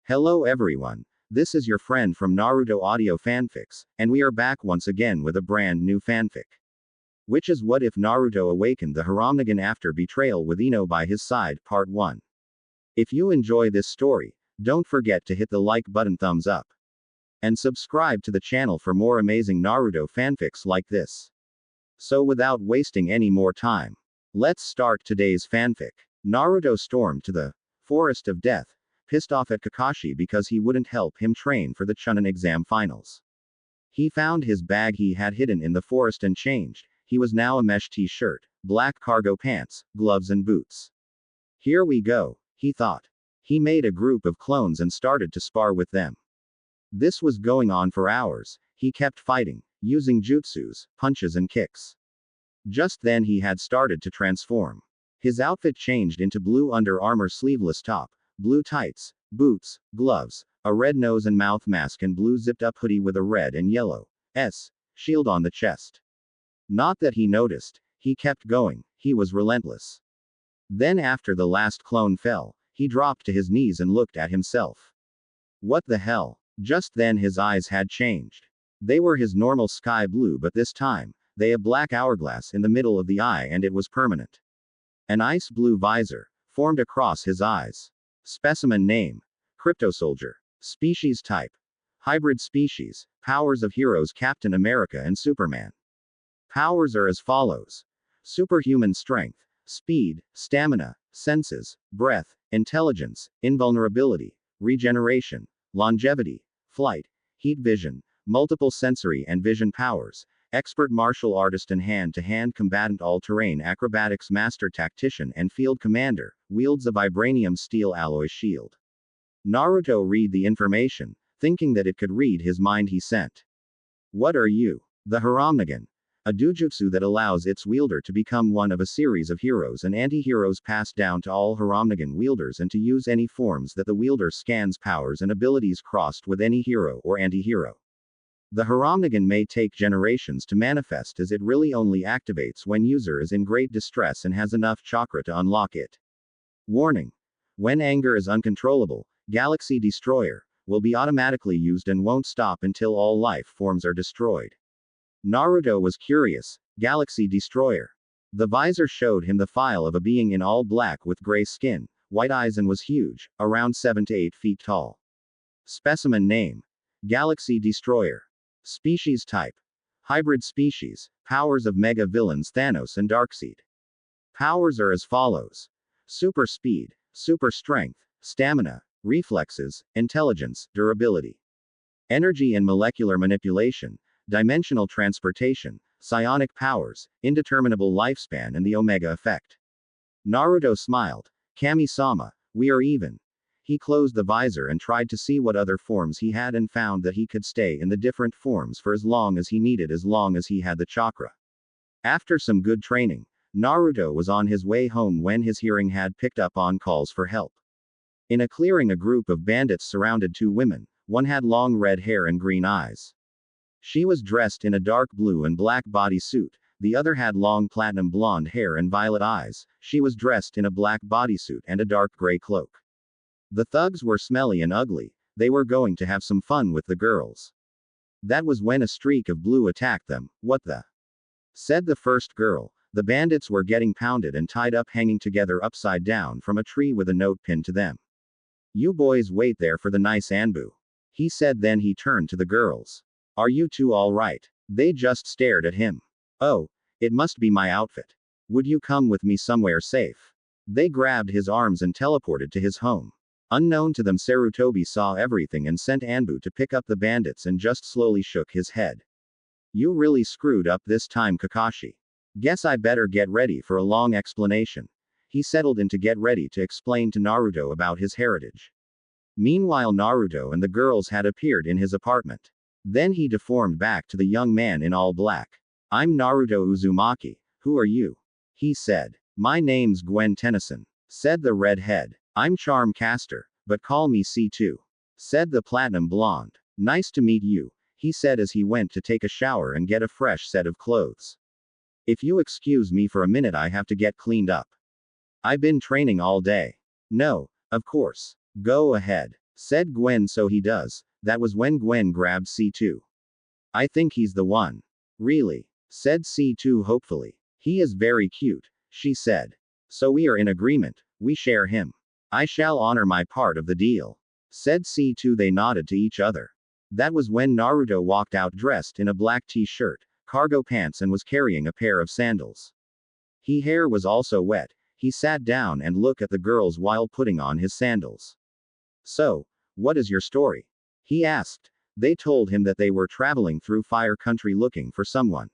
Hello everyone, this is your friend from Naruto Audio Fanfics, and we are back once again with a brand new fanfic. Which is What If Naruto Awakened the Heromnigan After Betrayal with Ino by His Side, Part 1. If you enjoy this story, don't forget to hit the like button, thumbs up, and subscribe to the channel for more amazing Naruto fanfics like this. So without wasting any more time, let's start today's fanfic. Naruto stormed to the Forest of Death, pissed off at Kakashi because he wouldn't help him train for the Chunin exam finals. He found his bag he had hidden in the forest and changed. He was now a mesh t-shirt, black cargo pants, gloves and boots. Here we go, he thought. He made a group of clones and started to spar with them. This was going on for hours. He kept fighting, using jutsus, punches and kicks. Just then he had started to transform. His outfit changed into blue Under Armour sleeveless top, blue tights, boots, gloves, a red nose and mouth mask and blue zipped-up hoodie with a red and yellow shield on the chest. Not that he noticed, he kept going, he was relentless. Then after the last clone fell, he dropped to his knees and looked at himself. What the hell? Just then his eyes had changed. They were his normal sky blue, but this time, they a black hourglass in the middle of the eye and it was permanent. An ice blue visor formed across his eyes. Specimen name: Crypto Soldier. Species type: hybrid species. Powers of heroes Captain America and Superman. Powers are as follows: superhuman strength, speed, stamina, senses, breath, intelligence, invulnerability, regeneration, longevity, flight, heat vision, multiple sensory and vision powers, expert martial artist and hand-to-hand combatant, all-terrain acrobatics master tactician and field commander, wields a vibranium steel alloy shield. Naruto read the information, thinking that it could read his mind. He sent. What are you? The Heromnigan. A dojutsu that allows its wielder to become one of a series of heroes and anti-heroes passed down to all Heromnigan wielders and to use any forms that the wielder scans, powers and abilities crossed with any hero or anti-hero. The Heromnigan may take generations to manifest, as it really only activates when user is in great distress and has enough chakra to unlock it. Warning: when anger is uncontrollable, Galaxy Destroyer will be automatically used and won't stop until all life forms are destroyed. Naruto was curious. Galaxy Destroyer. The visor showed him the file of a being in all black with gray skin, white eyes and was huge, around 7 to 8 feet tall. Specimen name: Galaxy Destroyer. Species type: hybrid species. Powers of mega villains Thanos and Darkseid. Powers are as follows: super speed, super strength, stamina, reflexes, intelligence, durability, energy and molecular manipulation, dimensional transportation, psionic powers, indeterminable lifespan and the Omega effect. Naruto smiled. Kami-sama, we are even. He closed the visor and tried to see what other forms he had and found that he could stay in the different forms for as long as he needed, as long as he had the chakra. After some good training, Naruto was on his way home when his hearing had picked up on calls for help. In a clearing, a group of bandits surrounded two women. One had long red hair and green eyes. She was dressed in a dark blue and black bodysuit. The other had long platinum blonde hair and violet eyes. She was dressed in a black bodysuit and a dark gray cloak. The thugs were smelly and ugly. They were going to have some fun with the girls. That was when a streak of blue attacked them. What the? Said the first girl. The bandits were getting pounded and tied up, hanging together upside down from a tree with a note pinned to them. You boys wait there for the nice Anbu, he said. Then he turned to the girls. Are you two all right? They just stared at him. Oh, it must be my outfit. Would you come with me somewhere safe? They grabbed his arms and teleported to his home. Unknown to them, Sarutobi saw everything and sent Anbu to pick up the bandits and just slowly shook his head. You really screwed up this time, Kakashi. Guess I better get ready for a long explanation. He settled in to get ready to explain to Naruto about his heritage. Meanwhile, Naruto and the girls had appeared in his apartment. Then he deformed back to the young man in all black. I'm Naruto Uzumaki. Who are you? He said. My name's Gwen Tennyson, said the redhead. I'm Charm Caster, but call me C2, said the platinum blonde. Nice to meet you, he said as he went to take a shower and get a fresh set of clothes. If you excuse me for a minute, I have to get cleaned up. I've been training all day. No, of course. Go ahead. said Gwen. So he does. That was when Gwen grabbed C2. I think he's the one. Really? Said C2 hopefully. He is very cute, she said. So we are in agreement, we share him. I shall honor my part of the deal. Said C2. They nodded to each other. That was when Naruto walked out dressed in a black t-shirt, cargo pants and was carrying a pair of sandals. His hair was also wet. He sat down and looked at the girls while putting on his sandals. So, what is your story? He asked. They told him that they were traveling through Fire Country looking for someone.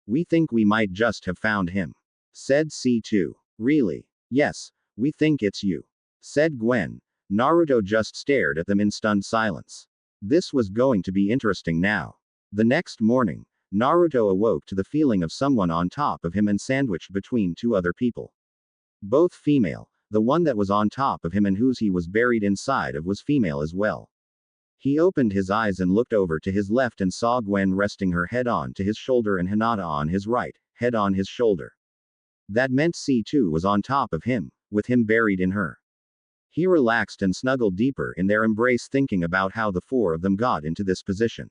We think we might just have found him. Said C2. Really? Yes, we think it's you. Said Gwen. Naruto just stared at them in stunned silence. This was going to be interesting now. The next morning, Naruto awoke to the feeling of someone on top of him and sandwiched between two other people. Both female. The one that was on top of him and whose he was buried inside of was female as well. He opened his eyes and looked over to his left and saw Gwen resting her head on to his shoulder and Hinata on his right, head on his shoulder. That meant C2 was on top of him, with him buried in her. He relaxed and snuggled deeper in their embrace, thinking about how the four of them got into this position.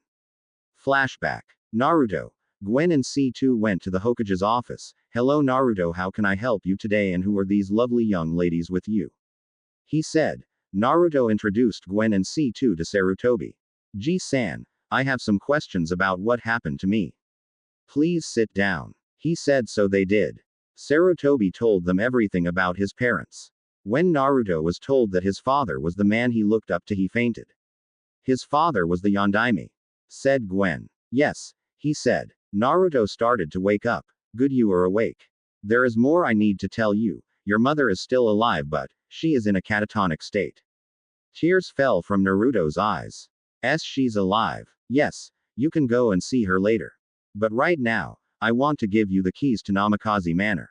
Flashback. Naruto. Gwen and C2 went to the Hokage's office. Hello Naruto, how can I help you today and who are these lovely young ladies with you? He said. Naruto introduced Gwen and C2 to Sarutobi. G-san, I have some questions about what happened to me. Please sit down. He said. So they did. Sarutobi told them everything about his parents. When Naruto was told that his father was the man he looked up to, he fainted. His father was the Yondaime. Said Gwen. Yes, he said. Naruto started to wake up. Good, you are awake. There is more I need to tell you. Your mother is still alive, but she is in a catatonic state. Tears fell from Naruto's eyes. She's alive. Yes, you can go and see her later. But right now, I want to give you the keys to Namikaze Manor.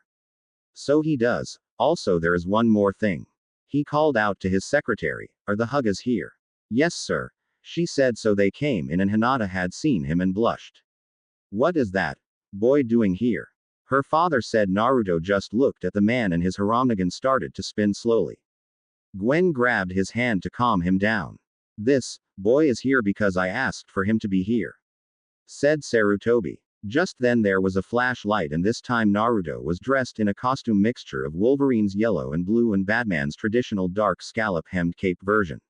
So he does. Also, there is one more thing. He called out to his secretary. Are the Huggas here? Yes, sir. She said. So they came in and Hinata had seen him and blushed. What is that boy doing here? Her father said. Naruto just looked at the man and his Heromnigan started to spin slowly. Gwen grabbed his hand to calm him down. This boy is here because I asked for him to be here. Said Sarutobi. Just then there was a flashlight and this time Naruto was dressed in a costume mixture of Wolverine's yellow and blue and Batman's traditional dark scallop-hemmed cape version.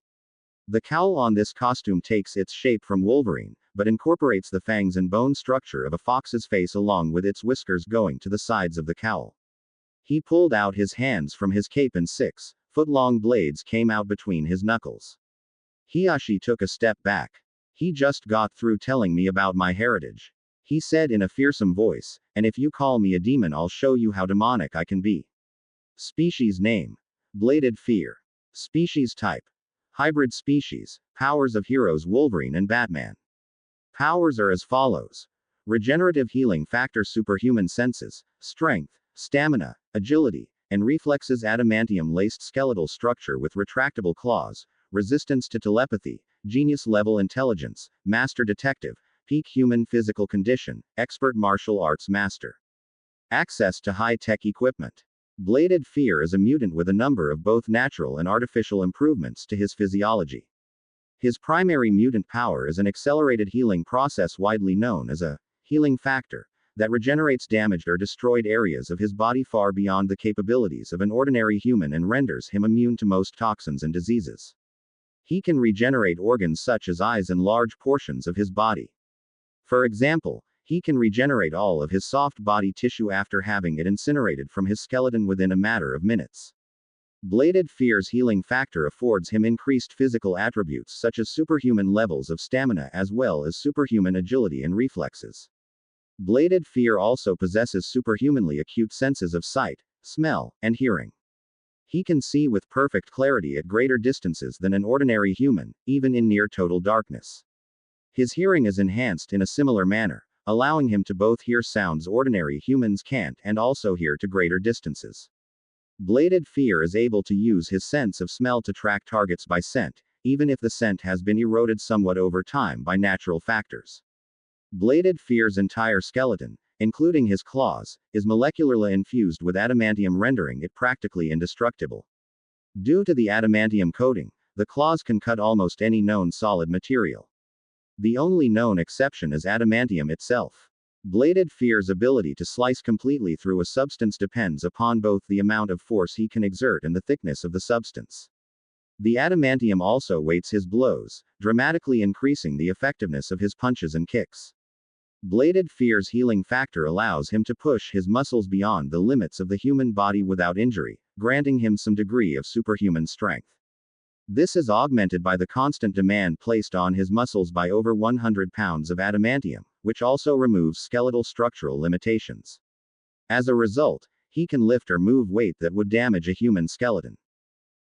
The cowl on this costume takes its shape from Wolverine, but incorporates the fangs and bone structure of a fox's face along with its whiskers going to the sides of the cowl. He pulled out his hands from his cape and 6-foot-long blades came out between his knuckles. Hiashi took a step back. He just got through telling me about my heritage. He said in a fearsome voice, and if you call me a demon I'll show you how demonic I can be. Species name. Bladed Fear. Species type. Hybrid species. Powers of heroes Wolverine and Batman. Powers are as follows. Regenerative healing factor, superhuman senses, strength, stamina, agility, and reflexes, adamantium-laced skeletal structure with retractable claws, resistance to telepathy, genius level intelligence, master detective, peak human physical condition, expert martial arts master. Access to high-tech equipment. Bladed Fear is a mutant with a number of both natural and artificial improvements to his physiology. His primary mutant power is an accelerated healing process widely known as a healing factor that regenerates damaged or destroyed areas of his body far beyond the capabilities of an ordinary human and renders him immune to most toxins and diseases. He can regenerate organs such as eyes and large portions of his body. For example, he can regenerate all of his soft body tissue after having it incinerated from his skeleton within a matter of minutes. Bladed Fear's healing factor affords him increased physical attributes such as superhuman levels of stamina as well as superhuman agility and reflexes. Bladed Fear also possesses superhumanly acute senses of sight, smell, and hearing. He can see with perfect clarity at greater distances than an ordinary human, even in near total darkness. His hearing is enhanced in a similar manner, allowing him to both hear sounds ordinary humans can't and also hear to greater distances. Bladed Fear is able to use his sense of smell to track targets by scent, even if the scent has been eroded somewhat over time by natural factors. Bladed Fear's entire skeleton, including his claws, is molecularly infused with adamantium, rendering it practically indestructible. Due to the adamantium coating, the claws can cut almost any known solid material. The only known exception is adamantium itself. Bladed Fear's ability to slice completely through a substance depends upon both the amount of force he can exert and the thickness of the substance. The adamantium also weights his blows, dramatically increasing the effectiveness of his punches and kicks. Bladed Fear's healing factor allows him to push his muscles beyond the limits of the human body without injury, granting him some degree of superhuman strength. This is augmented by the constant demand placed on his muscles by over 100 pounds of adamantium, which also removes skeletal structural limitations. As a result, he can lift or move weight that would damage a human skeleton.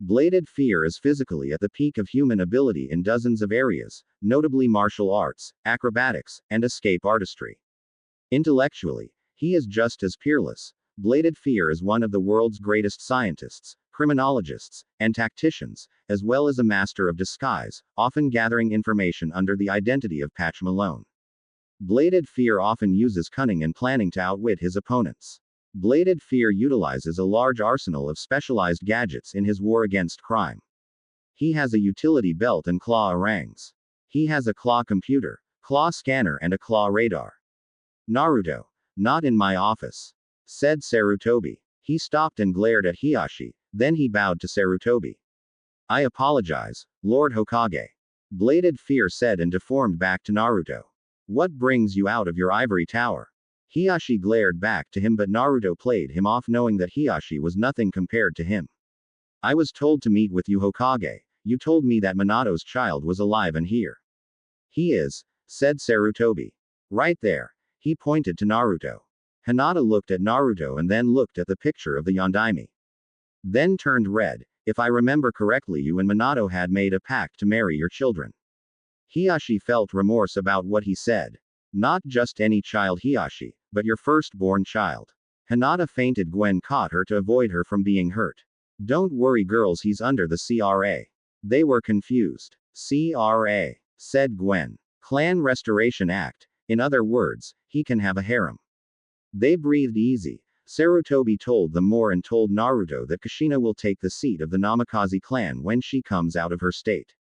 Bladed Fear is physically at the peak of human ability in dozens of areas, notably martial arts, acrobatics, and escape artistry. Intellectually, he is just as peerless. Bladed Fear is one of the world's greatest scientists, criminologists, and tacticians, as well as a master of disguise, often gathering information under the identity of Patch Malone. Bladed Fear often uses cunning and planning to outwit his opponents. Bladed Fear utilizes a large arsenal of specialized gadgets in his war against crime. He has a utility belt and claw harangues. He has a claw computer, claw scanner, and a claw radar. Naruto. Not in my office, said Sarutobi. He stopped and glared at Hiashi, then he bowed to Sarutobi. I apologize, Lord Hokage. Bladed Fear said and deformed back to Naruto. What brings you out of your ivory tower? Hiashi glared back to him, but Naruto played him off, knowing that Hiashi was nothing compared to him. I was told to meet with you, Hokage. You told me that Minato's child was alive and here. He is, said Sarutobi. Right there. He pointed to Naruto. Hinata looked at Naruto and then looked at the picture of the Yondaime. Then turned red. If I remember correctly, you and Minato had made a pact to marry your children. Hiashi felt remorse about what he said. Not just any child, Hiashi, but your firstborn child. Hinata fainted. Gwen caught her to avoid her from being hurt. Don't worry, girls, he's under the CRA. They were confused. CRA, said Gwen. Clan Restoration Act. In other words, he can have a harem. They breathed easy. Sarutobi told them more and told Naruto that Kushina will take the seat of the Namikaze clan when she comes out of her state.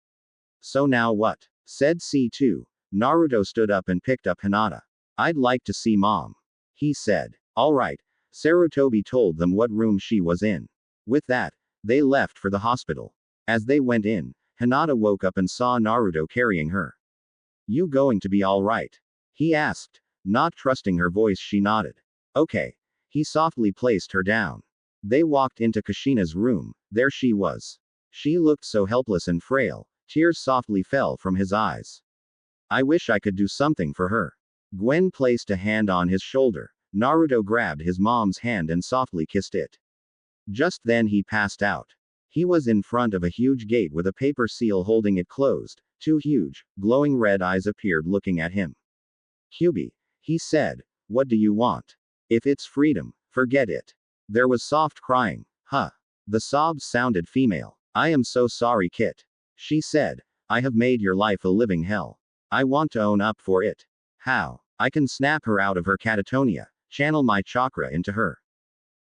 So now what? Said C2. Naruto stood up and picked up Hinata. I'd like to see Mom. He said. Alright. Sarutobi told them what room she was in. With that, they left for the hospital. As they went in, Hinata woke up and saw Naruto carrying her. You going to be alright? He asked. Not trusting her voice, she nodded. Okay. He softly placed her down. They walked into Kushina's room. There she was. She looked so helpless and frail. Tears softly fell from his eyes. I wish I could do something for her. Gwen placed a hand on his shoulder. Naruto grabbed his mom's hand and softly kissed it. Just then he passed out. He was in front of a huge gate with a paper seal holding it closed. Two huge, glowing red eyes appeared looking at him. Kyubi, he said, what do you want? If it's freedom, forget it. There was soft crying. Huh. The sobs sounded female. I am so sorry, Kit. She said, I have made your life a living hell. I want to own up for it. How? I can snap her out of her catatonia, channel my chakra into her.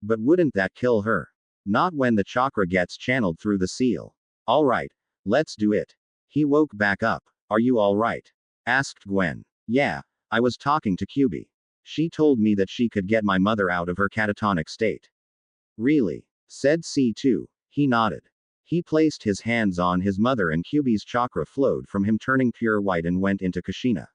But wouldn't that kill her? Not when the chakra gets channeled through the seal. Alright, let's do it. He woke back up. Are you alright? Asked Gwen. Yeah, I was talking to Kyubi. She told me that she could get my mother out of her catatonic state. Really? Said C2. He nodded. He placed his hands on his mother and Kyubi's chakra flowed from him, turning pure white, and went into Kushina.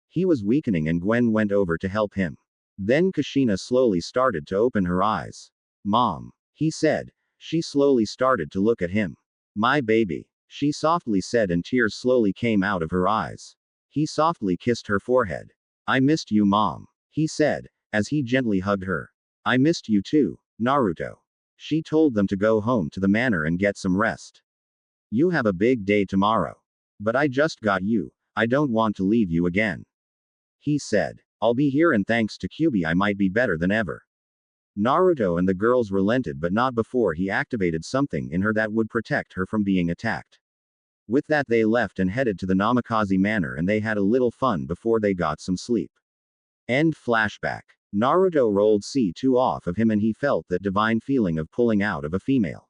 He was weakening and Gwen went over to help him. Then Kushina slowly started to open her eyes. Mom, he said. She slowly started to look at him. My baby, she softly said, and tears slowly came out of her eyes. He softly kissed her forehead. I missed you, Mom, he said, as he gently hugged her. I missed you too, Naruto. She told them to go home to the manor and get some rest. You have a big day tomorrow. But I just got you. I don't want to leave you again. He said. I'll be here, and thanks to Kyubi I might be better than ever. Naruto and the girls relented, but not before he activated something in her that would protect her from being attacked. With that they left and headed to the Namikaze manor, and they had a little fun before they got some sleep. End flashback. Naruto rolled C2 off of him and he felt that divine feeling of pulling out of a female.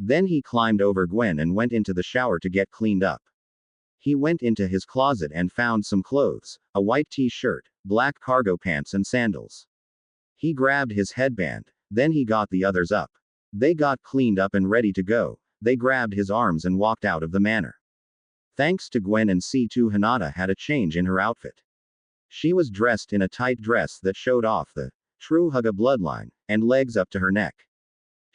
Then he climbed over Gwen and went into the shower to get cleaned up. He went into his closet and found some clothes, a white t-shirt, black cargo pants and sandals. He grabbed his headband, then he got the others up. They got cleaned up and ready to go. They grabbed his arms and walked out of the manor. Thanks to Gwen and C2, Hinata had a change in her outfit. She was dressed in a tight dress that showed off the true Hyuga bloodline, and legs up to her neck.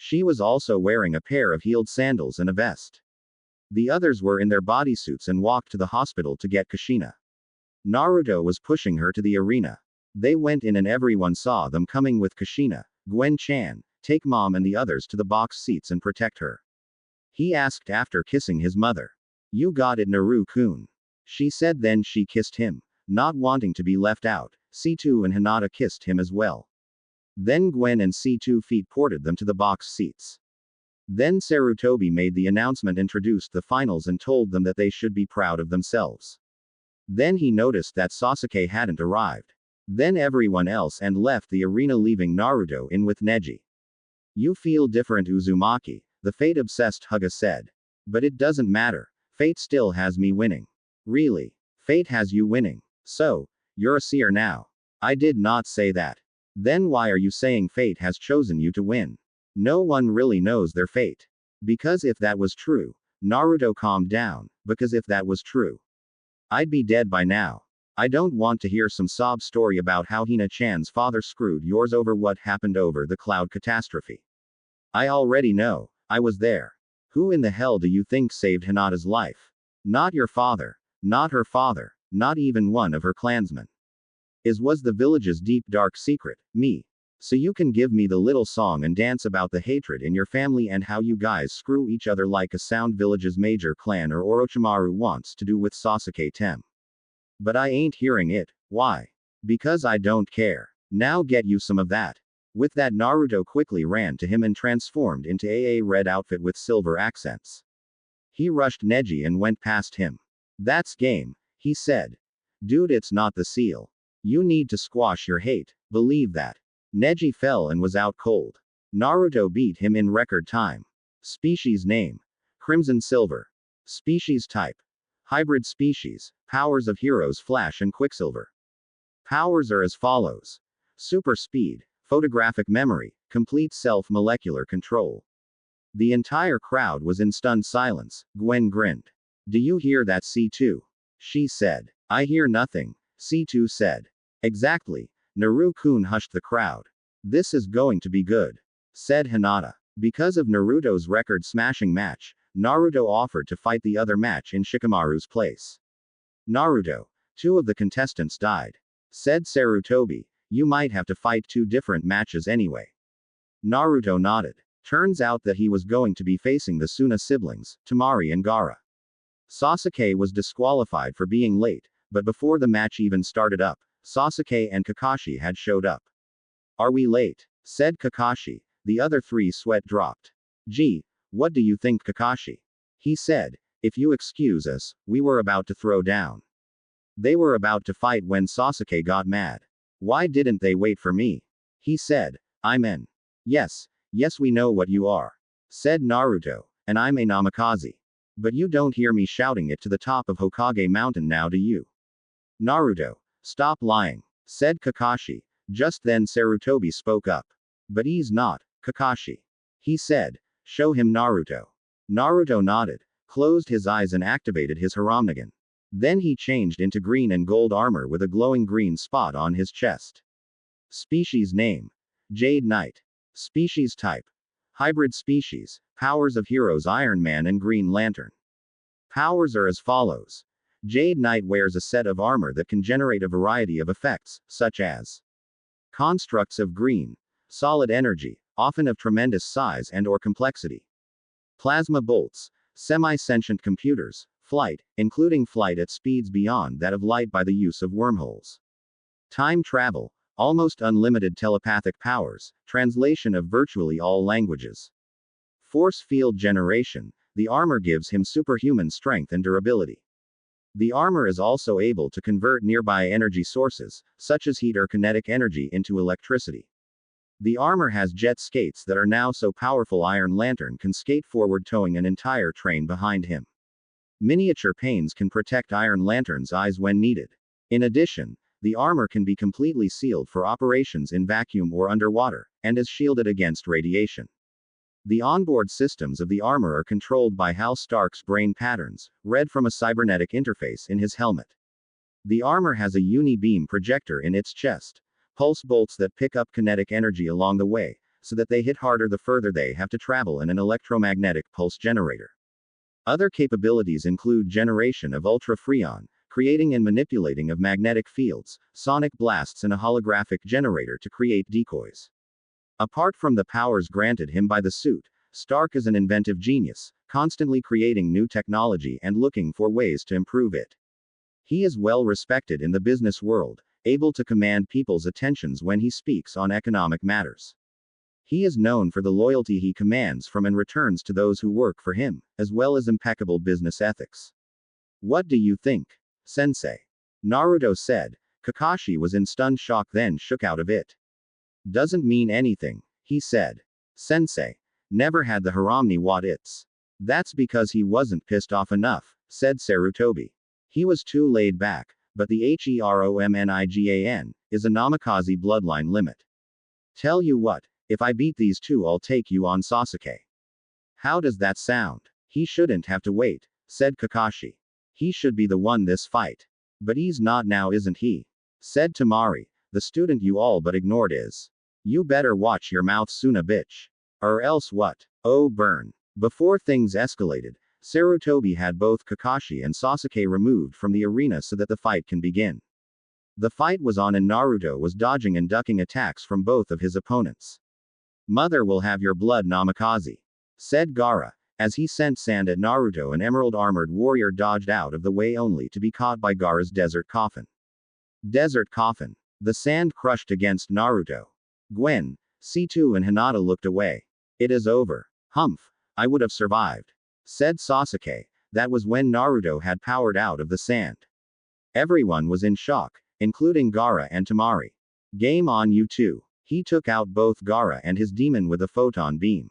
She was also wearing a pair of heeled sandals and a vest. The others were in their bodysuits and walked to the hospital to get Kushina. Naruto was pushing her to the arena. They went in and everyone saw them coming with Kushina. Gwen-chan, take mom and the others to the box seats and protect her. He asked after kissing his mother. You got it, Naru-kun. She said, then she kissed him. Not wanting to be left out, C2 and Hinata kissed him as well. Then Gwen and C2 feet ported them to the box seats. Then Sarutobi made the announcement, introduced the finals and told them that they should be proud of themselves. Then he noticed that Sasuke hadn't arrived. Then everyone else and left the arena, leaving Naruto in with Neji. You feel different, Uzumaki, the fate-obsessed Hyuga said. But it doesn't matter. Fate still has me winning. Really? Fate has you winning. So, you're a seer now. I did not say that. Then why are you saying fate has chosen you to win? No one really knows their fate. Because if that was true, Naruto calmed down, because if that was true, I'd be dead by now. I don't want to hear some sob story about how Hina-chan's father screwed yours over what happened over the cloud catastrophe. I already know. I was there. Who in the hell do you think saved Hinata's life? Not your father. Not her father. Not even one of her clansmen. Was the village's deep dark secret, me. So you can give me the little song and dance about the hatred in your family and how you guys screw each other like a sound village's major clan or Orochimaru wants to do with Sasuke Tem. But I ain't hearing it. Why? Because I don't care. Now get you some of that. With that, Naruto quickly ran to him and transformed into a red outfit with silver accents. He rushed Neji and went past him. That's game, he said. Dude, it's not the seal. You need to squash your hate, believe that. Neji fell and was out cold. Naruto beat him in record time. Species name: Crimson Silver. Species type: Hybrid species. Powers of heroes Flash and Quicksilver. Powers are as follows: Super speed, photographic memory, complete self-molecular control. The entire crowd was in stunned silence. Gwen grinned. Do you hear that, C2? She said. I hear nothing, C2 said. Exactly. Naru-kun hushed the crowd. This is going to be good, said Hinata. Because of Naruto's record-smashing match, Naruto offered to fight the other match in Shikamaru's place. Naruto, 2 of the contestants died, said Sarutobi. You might have to fight 2 different matches anyway. Naruto nodded. Turns out that he was going to be facing the Suna siblings, Temari and Gaara. Sasuke was disqualified for being late, but before the match even started up, Sasuke and Kakashi had showed up. Are we late? Said Kakashi. The other 3 sweat dropped. Gee, what do you think, Kakashi? He said. If you excuse us, we were about to throw down. They were about to fight when Sasuke got mad. Why didn't they wait for me? He said. I'm in. Yes, we know what you are, said Naruto, and I'm a Namikaze. But you don't hear me shouting it to the top of Hokage Mountain now, do you? Naruto, stop lying, said Kakashi. Just then Sarutobi spoke up. But he's not, Kakashi. He said. Show him Naruto. Naruto nodded, closed his eyes and activated his Heromnigan. Then he changed into green and gold armor with a glowing green spot on his chest. Species name: Jade Knight. Species type: Hybrid species. Powers of heroes Iron Man and Green Lantern. Powers are as follows. Jade Knight wears a set of armor that can generate a variety of effects, such as constructs of green, solid energy, often of tremendous size and/or complexity, plasma bolts, semi-sentient computers, flight, including flight at speeds beyond that of light by the use of wormholes, time travel, almost unlimited telepathic powers, translation of virtually all languages, force field generation. The armor gives him superhuman strength and durability. The armor is also able to convert nearby energy sources, such as heat or kinetic energy, into electricity. The armor has jet skates that are now so powerful Iron Lantern can skate forward towing an entire train behind him. Miniature panes can protect Iron Lantern's eyes when needed. In addition, the armor can be completely sealed for operations in vacuum or underwater, and is shielded against radiation. The onboard systems of the armor are controlled by Hal Stark's brain patterns, read from a cybernetic interface in his helmet. The armor has a uni-beam projector in its chest, pulse bolts that pick up kinetic energy along the way, so that they hit harder the further they have to travel, and an electromagnetic pulse generator. Other capabilities include generation of ultra-freon, creating and manipulating of magnetic fields, sonic blasts, and a holographic generator to create decoys. Apart from the powers granted him by the suit, Stark is an inventive genius, constantly creating new technology and looking for ways to improve it. He is well respected in the business world, able to command people's attentions when he speaks on economic matters. He is known for the loyalty he commands from and returns to those who work for him, as well as impeccable business ethics. What do you think, Sensei? Naruto said. Kakashi was in stunned shock, then shook out of it. Doesn't mean anything, he said. Sensei. Never had the Haramni what it's. That's because he wasn't pissed off enough, said Sarutobi. He was too laid back, but the Heromnigan is a Namikaze bloodline limit. Tell you what, if I beat these two, I'll take you on, Sasuke. How does that sound? He shouldn't have to wait, said Kakashi. He should be the one this fight. But he's not now, isn't he? Said Temari. The student you all but ignored is. You better watch your mouth, Suna bitch. Or else what? Oh burn. Before things escalated, Sarutobi had both Kakashi and Sasuke removed from the arena so that the fight can begin. The fight was on and Naruto was dodging and ducking attacks from both of his opponents. Mother will have your blood, Namikaze, said Gaara, as he sent sand at Naruto. An emerald-armored warrior dodged out of the way only to be caught by Gaara's desert coffin. Desert coffin. The sand crushed against Naruto. Gwen, C2 and Hinata looked away. It is over. Humph. I would have survived, said Sasuke. That was when Naruto had powered out of the sand. Everyone was in shock, including Gaara and Temari. Game on, you two. He took out both Gaara and his demon with a photon beam.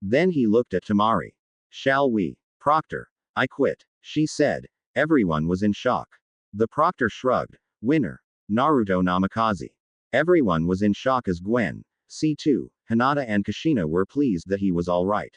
Then he looked at Temari. Shall we? Proctor. I quit, she said. Everyone was in shock. The Proctor shrugged. Winner. Naruto Namikaze. Everyone was in shock as Gwen, C2, Hinata and Kushina were pleased that he was alright.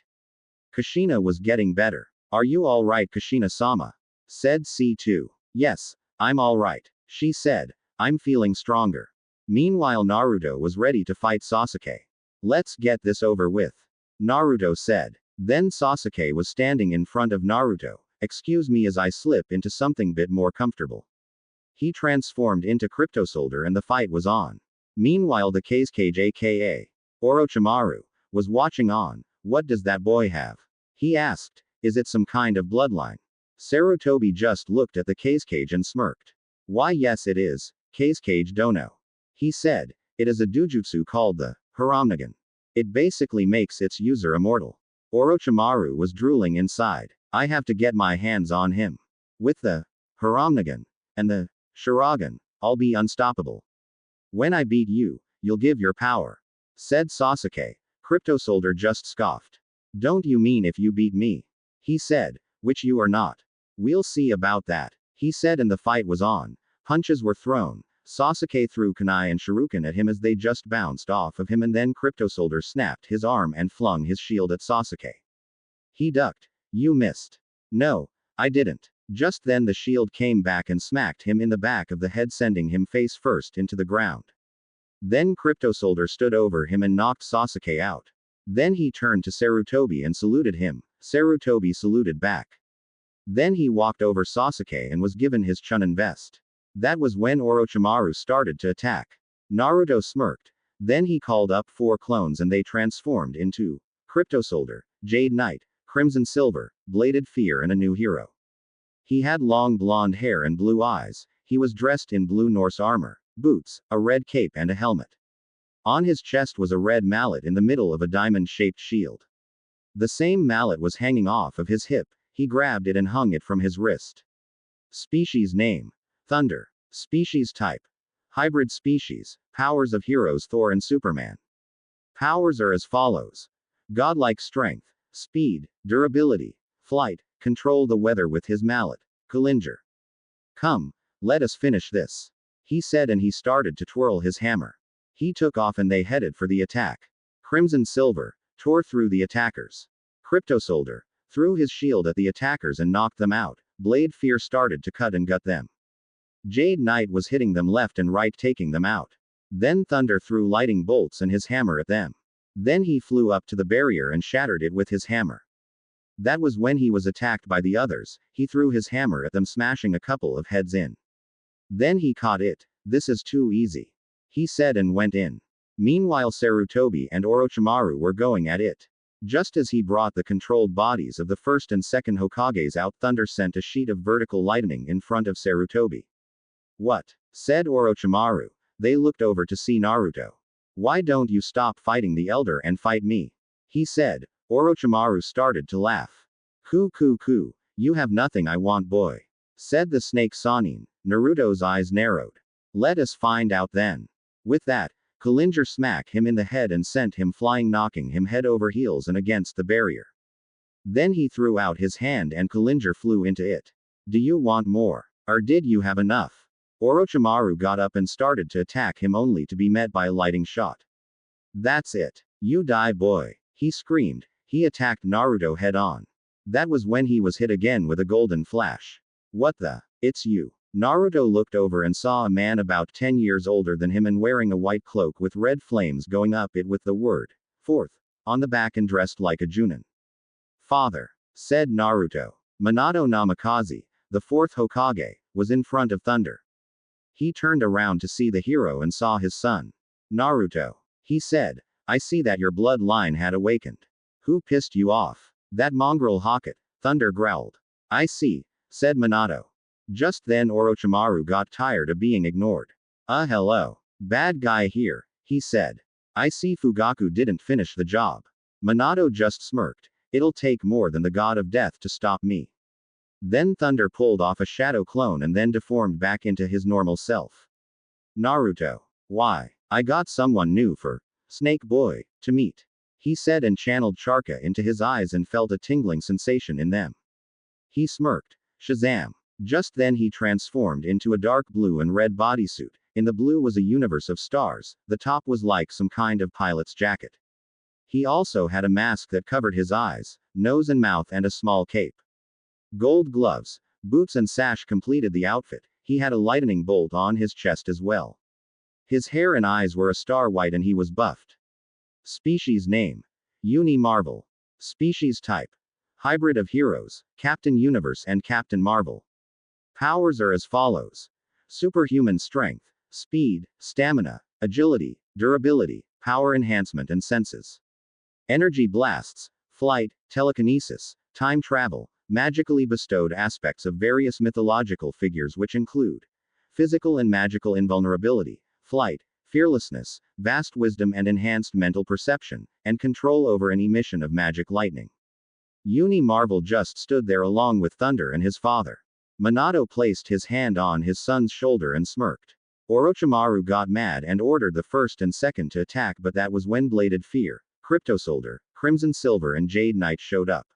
Kushina was getting better. Are you alright, Kushina-sama? Said C2. Yes, I'm alright, she said. I'm feeling stronger. Meanwhile, Naruto was ready to fight Sasuke. Let's get this over with, Naruto said. Then Sasuke was standing in front of Naruto. Excuse me as I slip into something bit more comfortable. He transformed into Crypto Soldier and the fight was on. Meanwhile, the Kazekage aka Orochimaru was watching on. What does that boy have? He asked. Is it some kind of bloodline? Sarutobi just looked at the Kazekage and smirked. Why, yes it is, Kazekage Dono. He said. It is a dojutsu called the Heromnigan. It basically makes its user immortal. Orochimaru was drooling inside. I have to get my hands on him. With the Heromnigan and the Shiragan, I'll be unstoppable. When I beat you, you'll give your power, said Sasuke. Crypto Soldier just scoffed. Don't you mean if you beat me? He said. Which you are not. We'll see about that, he said, and the fight was on. Punches were thrown. Sasuke threw kunai and shuriken at him as they just bounced off of him, and then Crypto Soldier snapped his arm and flung his shield at Sasuke. He ducked. You missed. No, I didn't. Just then the shield came back and smacked him in the back of the head, sending him face first into the ground. Then Crypto Soldier stood over him and knocked Sasuke out. Then he turned to Sarutobi and saluted him. Sarutobi saluted back. Then he walked over Sasuke and was given his Chunin vest. That was when Orochimaru started to attack. Naruto smirked. Then he called up 4 clones and they transformed into Crypto Soldier, Jade Knight, Crimson Silver, Bladed Fear, and a new hero. He had long blonde hair and blue eyes. He was dressed in blue Norse armor, boots, a red cape, and a helmet. On his chest was a red mallet in the middle of a diamond-shaped shield. The same mallet was hanging off of his hip. He grabbed it and hung it from his wrist. Species name: Thunder. Species type: Hybrid species. Powers of heroes Thor and Superman. Powers are as follows. Godlike strength, speed, durability, flight, control the weather with his mallet. Kalinjar. Come, let us finish this. He said, and he started to twirl his hammer. He took off and they headed for the attack. Crimson Silver tore through the attackers. Crypto Soldier threw his shield at the attackers and knocked them out. Blade Fear started to cut and gut them. Jade Knight was hitting them left and right, taking them out. Then Thunder threw lightning bolts and his hammer at them. Then he flew up to the barrier and shattered it with his hammer. That was when he was attacked by the others. He threw his hammer at them, smashing a couple of heads in. Then he caught it. This is too easy, he said, and went in. Meanwhile, Sarutobi and Orochimaru were going at it. Just as he brought the controlled bodies of the first and second Hokages out, Thunder sent a sheet of vertical lightning in front of Sarutobi. What? Said Orochimaru. They looked over to see Naruto. Why don't you stop fighting the elder and fight me? He said. Orochimaru started to laugh. Coo, you have nothing I want, boy, said the snake Sanin. Naruto's eyes narrowed. Let us find out then. With that, Kalinjar smacked him in the head and sent him flying, knocking him head over heels and against the barrier. Then he threw out his hand and Kalinjar flew into it. Do you want more? Or did you have enough? Orochimaru got up and started to attack him, only to be met by a lighting shot. That's it. You die, boy, he screamed. He attacked Naruto head on. That was when he was hit again with a golden flash. What the? It's you. Naruto looked over and saw a man about 10 years older than him and wearing a white cloak with red flames going up it with the word "fourth" on the back and dressed like a Chunin. Father, said Naruto. Minato Namikaze, the fourth Hokage, was in front of Thunder. He turned around to see the hero and saw his son. Naruto, he said, I see that your bloodline had awakened. Who pissed you off? That mongrel Hawkett, Thunder growled. I see, said Minato. Just then Orochimaru got tired of being ignored. Hello. Bad guy here, he said. I see Fugaku didn't finish the job. Minato just smirked. It'll take more than the god of death to stop me. Then Thunder pulled off a shadow clone and then deformed back into his normal self. Naruto. Why? I got someone new for Snake Boy to meet, he said, and channeled Charka into his eyes and felt a tingling sensation in them. He smirked. Shazam. Just then he transformed into a dark blue and red bodysuit. In the blue was a universe of stars. The top was like some kind of pilot's jacket. He also had a mask that covered his eyes, nose and mouth, and a small cape. Gold gloves, boots and sash completed the outfit. He had a lightning bolt on his chest as well. His hair and eyes were a star white and he was buffed. Species name: Uni Marvel. Species type: hybrid of heroes, Captain Universe and Captain Marvel. Powers are as follows. Superhuman strength, speed, stamina, agility, durability, power enhancement and senses. Energy blasts, flight, telekinesis, time travel, magically bestowed aspects of various mythological figures which include physical and magical invulnerability, flight, fearlessness, vast wisdom and enhanced mental perception, and control over an emission of magic lightning. Uni Marvel just stood there along with Thunder and his father. Minato placed his hand on his son's shoulder and smirked. Orochimaru got mad and ordered the first and second to attack, but that was when Bladed Fear, Crypto Soldier, Crimson Silver and Jade Knight showed up.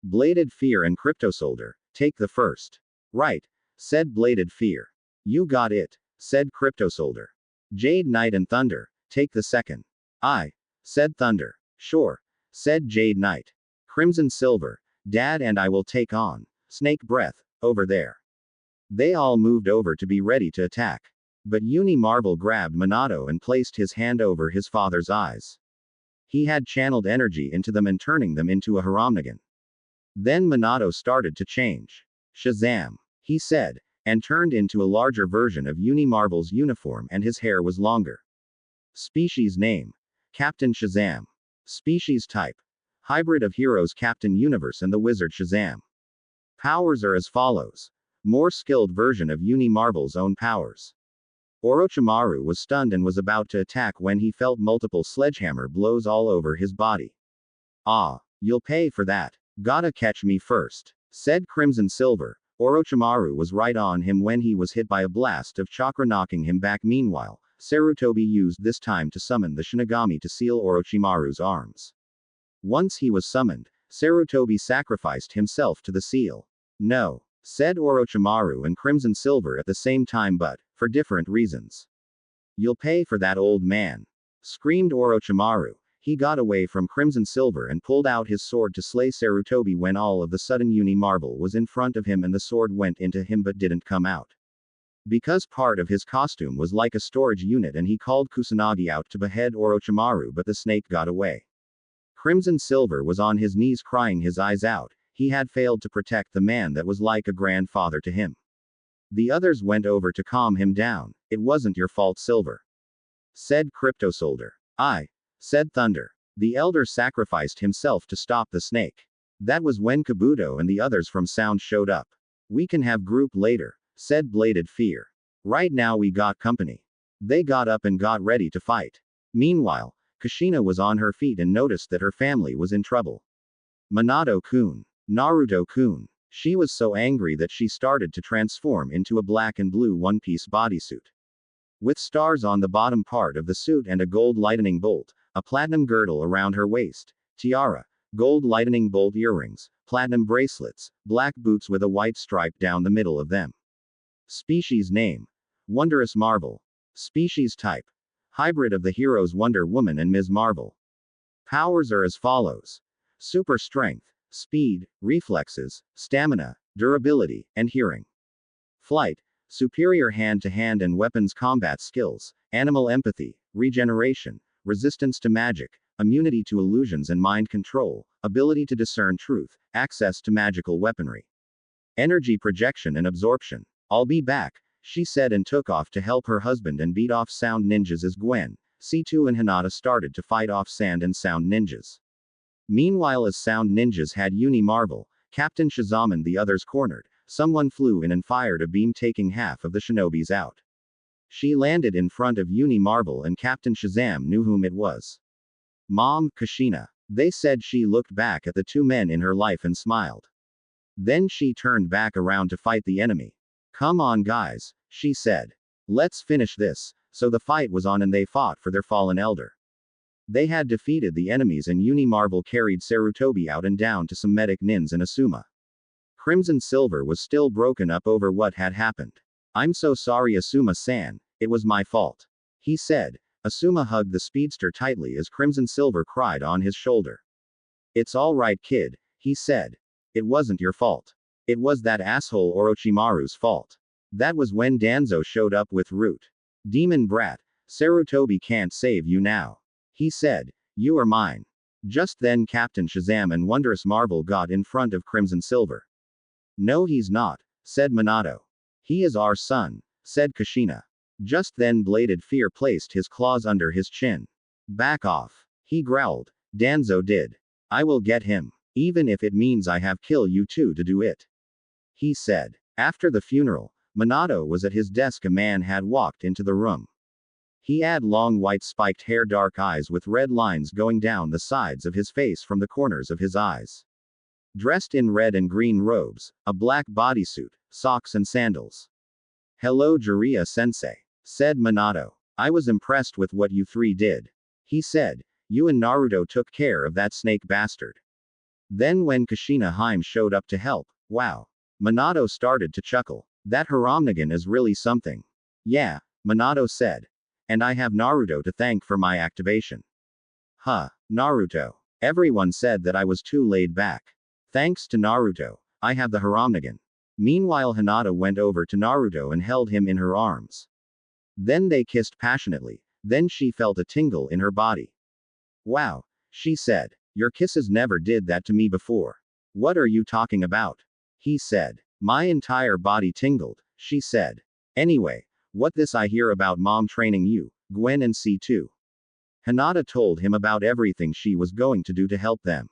Bladed Fear and Crypto Soldier, take the first. Right, said Bladed Fear. You got it, said Crypto Soldier. Jade Knight and Thunder, take the second. I, said Thunder. Sure, said Jade Knight. Crimson Silver, Dad and I will take on Snake Breath over there. They all moved over to be ready to attack. But Uni Marvel grabbed Minato and placed his hand over his father's eyes. He had channeled energy into them and turning them into a Heromnigan. Then Minato started to change. Shazam, he said, and turned into a larger version of Uni Marvel's uniform and his hair was longer. Species name: Captain Shazam. Species type: hybrid of heroes Captain Universe and the wizard Shazam. Powers are as follows. More skilled version of Uni Marvel's own powers. Orochimaru was stunned and was about to attack when he felt multiple sledgehammer blows all over his body. Ah, you'll pay for that. Gotta catch me first, said Crimson Silver. Orochimaru was right on him when he was hit by a blast of chakra, knocking him back. Meanwhile, Sarutobi used this time to summon the Shinigami to seal Orochimaru's arms. Once he was summoned, Sarutobi sacrificed himself to the seal. No, said Orochimaru and Crimson Silver at the same time, but for different reasons. You'll pay for that, old man, screamed Orochimaru. He got away from Crimson Silver and pulled out his sword to slay Sarutobi when all of the sudden Marvel was in front of him and the sword went into him but didn't come out. Because part of his costume was like a storage unit and he called Kusanagi out to behead Orochimaru but the snake got away. Crimson Silver was on his knees crying his eyes out. He had failed to protect the man that was like a grandfather to him. The others went over to calm him down. It wasn't your fault, Silver, said Crypto Soldier. Said Thunder. The elder sacrificed himself to stop the snake. That was when Kabuto and the others from Sound showed up. We can have group later, said Bladed Fear. Right now we got company. They got up and got ready to fight. Meanwhile, Kushina was on her feet and noticed that her family was in trouble. Minato-kun. Naruto-kun. She was so angry that she started to transform into a black and blue one-piece bodysuit. With stars on the bottom part of the suit and a gold lightning bolt, a platinum girdle around her waist, tiara, gold lightning bolt earrings, platinum bracelets, black boots with a white stripe down the middle of them. Species name: Wondrous Marvel. Species type: hybrid of the heroes Wonder Woman and Ms. Marvel. Powers are as follows: super strength, speed, reflexes, stamina, durability, and hearing. Flight: superior hand-to-hand and weapons combat skills, animal empathy, regeneration, resistance to magic, immunity to illusions and mind control, ability to discern truth, access to magical weaponry. Energy projection and absorption. I'll be back, she said and took off to help her husband and beat off Sound Ninjas as Gwen, C2 and Hinata started to fight off Sand and Sound Ninjas. Meanwhile, as Sound Ninjas had Marvel, Captain Shazam and the others cornered, someone flew in and fired a beam taking half of the shinobis out. She landed in front of Marvel and Captain Shazam knew whom it was. Mom, Kushina. They said. She looked back at the two men in her life and smiled. Then she turned back around to fight the enemy. Come on guys, she said. Let's finish this. So the fight was on and they fought for their fallen elder. They had defeated the enemies and Marvel carried Sarutobi out and down to some medic nins and Asuma. Crimson Silver was still broken up over what had happened. I'm so sorry, Asuma-san, it was my fault, he said. Asuma hugged the speedster tightly as Crimson Silver cried on his shoulder. It's all right, kid, he said. It wasn't your fault. It was that asshole Orochimaru's fault. That was when Danzo showed up with Root. Demon brat, Sarutobi can't save you now, he said. You are mine. Just then Captain Shazam and Wondrous Marvel got in front of Crimson Silver. No, he's not, said Minato. He is our son, said Kushina. Just then Bladed Fear placed his claws under his chin. Back off, he growled. Danzo did. I will get him, even if it means I have kill you too to do it, he said. After the funeral, Minato was at his desk. A man had walked into the room. He had long white spiked hair, dark eyes with red lines going down the sides of his face from the corners of his eyes. Dressed in red and green robes, a black bodysuit, socks and sandals. Hello Jiraiya-sensei, said Minato. I was impressed with what you three did, he said. You and Naruto took care of that snake bastard. Then when Kushina Haim showed up to help, wow. Minato started to chuckle. That Heromnigan is really something. Yeah, Minato said. And I have Naruto to thank for my activation. Huh, Naruto. Everyone said that I was too laid back. Thanks to Naruto, I have the Heromnigan. Meanwhile, Hinata went over to Naruto and held him in her arms. Then they kissed passionately. Then she felt a tingle in her body. Wow, she said. Your kisses never did that to me before. What are you talking about? He said. My entire body tingled, she said. Anyway, what this I hear about mom training you, Gwen and C2. Hinata told him about everything she was going to do to help them.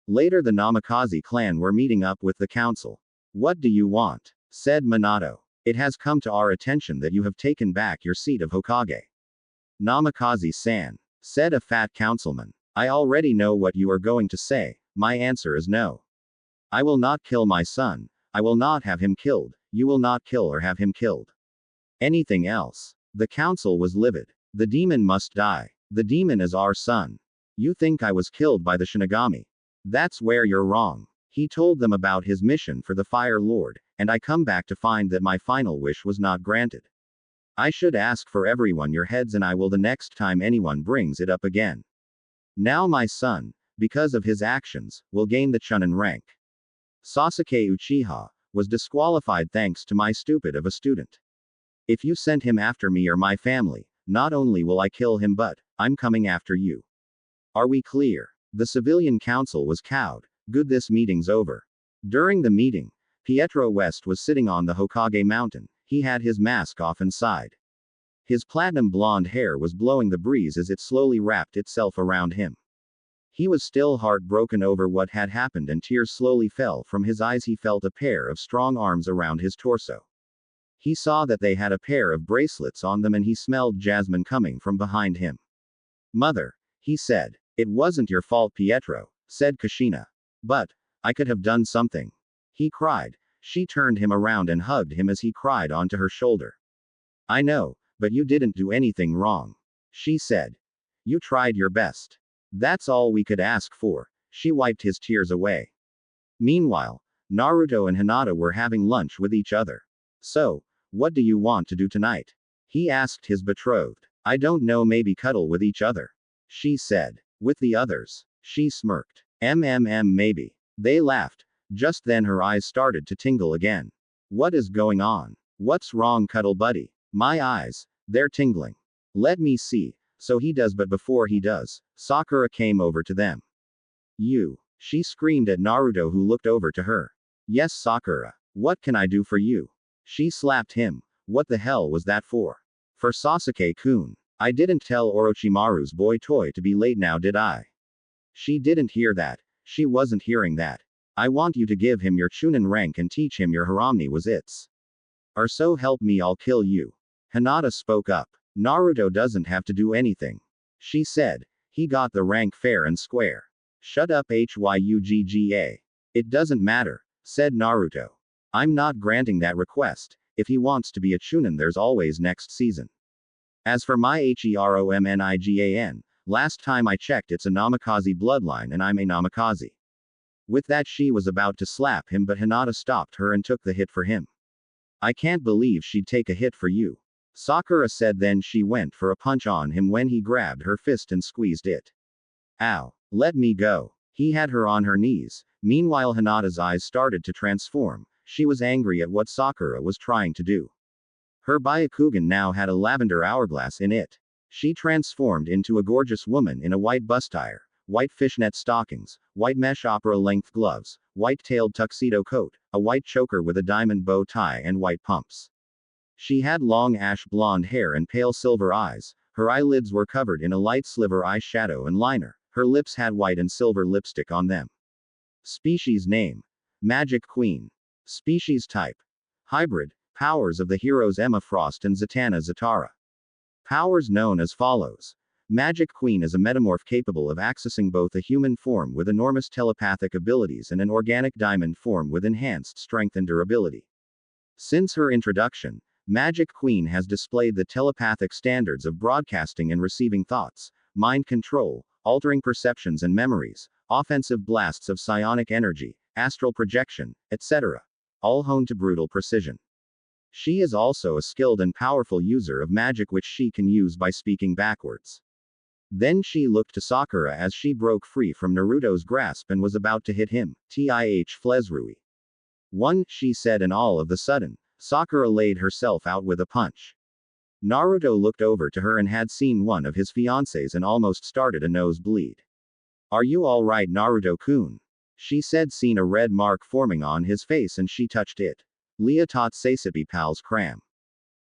Later the Namikaze clan were meeting up with the council. What do you want? Said Minato. It has come to our attention that you have taken back your seat of Hokage. Namikaze-san, said a fat councilman. I already know what you are going to say. My answer is no. I will not kill my son. I will not have him killed. You will not kill or have him killed. Anything else? The council was livid. The demon must die. The demon is our son. You think I was killed by the Shinigami? That's where you're wrong. He told them about his mission for the Fire Lord, and I come back to find that my final wish was not granted. I should ask for everyone your heads and I will the next time anyone brings it up again. Now my son, because of his actions, will gain the Chunin rank. Sasuke Uchiha was disqualified thanks to my stupid of a student. If you send him after me or my family, not only will I kill him but, I'm coming after you. Are we clear? The civilian council was cowed. Good, this meeting's over. During the meeting, Pietro West was sitting on the Hokage mountain. He had his mask off and sighed. His platinum blonde hair was blowing the breeze as it slowly wrapped itself around him. He was still heartbroken over what had happened and tears slowly fell from his eyes. He felt a pair of strong arms around his torso. He saw that they had a pair of bracelets on them and he smelled jasmine coming from behind him. Mother, he said. It wasn't your fault, Pietro, said Kushina. But, I could have done something. He cried. She turned him around and hugged him as he cried onto her shoulder. I know, but you didn't do anything wrong. She said. You tried your best. That's all we could ask for. She wiped his tears away. Meanwhile, Naruto and Hinata were having lunch with each other. So, what do you want to do tonight? He asked his betrothed. I don't know, maybe cuddle with each other. She said. With the others. She smirked. Maybe. They laughed. Just then her eyes started to tingle again. What is going on? What's wrong, cuddle buddy? My eyes. They're tingling. Let me see. So he does, but before he does, Sakura came over to them. You. She screamed at Naruto, who looked over to her. Yes, Sakura. What can I do for you? She slapped him. What the hell was that for? For Sasuke-kun. I didn't tell Orochimaru's boy toy to be late now, did I? She didn't hear that. She wasn't hearing that. I want you to give him your Chunin rank and teach him your Haramni was its. Or so help me, I'll kill you. Hinata spoke up. Naruto doesn't have to do anything. She said. He got the rank fair and square. Shut up, Hyugga. It doesn't matter, said Naruto. I'm not granting that request. If he wants to be a Chunin, there's always next season. As for my Heromnigan, last time I checked it's a Namikaze bloodline and I'm a Namikaze. With that she was about to slap him, but Hinata stopped her and took the hit for him. I can't believe she'd take a hit for you. Sakura said, then she went for a punch on him when he grabbed her fist and squeezed it. Ow. Let me go. He had her on her knees. Meanwhile Hinata's eyes started to transform. She was angry at what Sakura was trying to do. Her Byakugan now had a lavender hourglass in it. She transformed into a gorgeous woman in a white bustier, white fishnet stockings, white mesh opera-length gloves, white-tailed tuxedo coat, a white choker with a diamond bow tie and white pumps. She had long ash blonde hair and pale silver eyes. Her eyelids were covered in a light sliver eyeshadow and liner. Her lips had white and silver lipstick on them. Species name. Magic Queen. Species type. Hybrid. Powers of the heroes Emma Frost and Zatanna Zatara. Powers known as follows. Magic Queen is a metamorph capable of accessing both a human form with enormous telepathic abilities and an organic diamond form with enhanced strength and durability. Since her introduction, Magic Queen has displayed the telepathic standards of broadcasting and receiving thoughts, mind control, altering perceptions and memories, offensive blasts of psionic energy, astral projection, etc. All honed to brutal precision. She is also a skilled and powerful user of magic which she can use by speaking backwards. Then she looked to Sakura as she broke free from Naruto's grasp and was about to hit him. Tih Flezrui. One, she said, and all of the sudden, Sakura laid herself out with a punch. Naruto looked over to her and had seen one of his fiancés and almost started a nosebleed. Are you alright, Naruto-kun? She said, seeing a red mark forming on his face, and she touched it. Leotot Sasipi Pal's cram.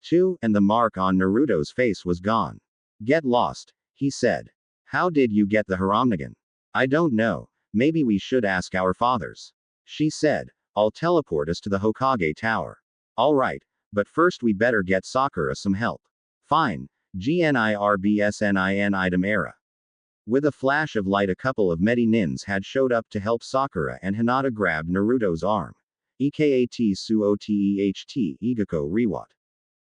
2, and the mark on Naruto's face was gone. Get lost, he said. How did you get the Heromnigan? I don't know, maybe we should ask our fathers. She said. I'll teleport us to the Hokage Tower. Alright, but first we better get Sakura some help. Fine. GNIRBSNIN item era. With a flash of light, a couple of Medi Nins had showed up to help Sakura, and Hinata grabbed Naruto's arm. EKAT Suoteht Igako Rewat.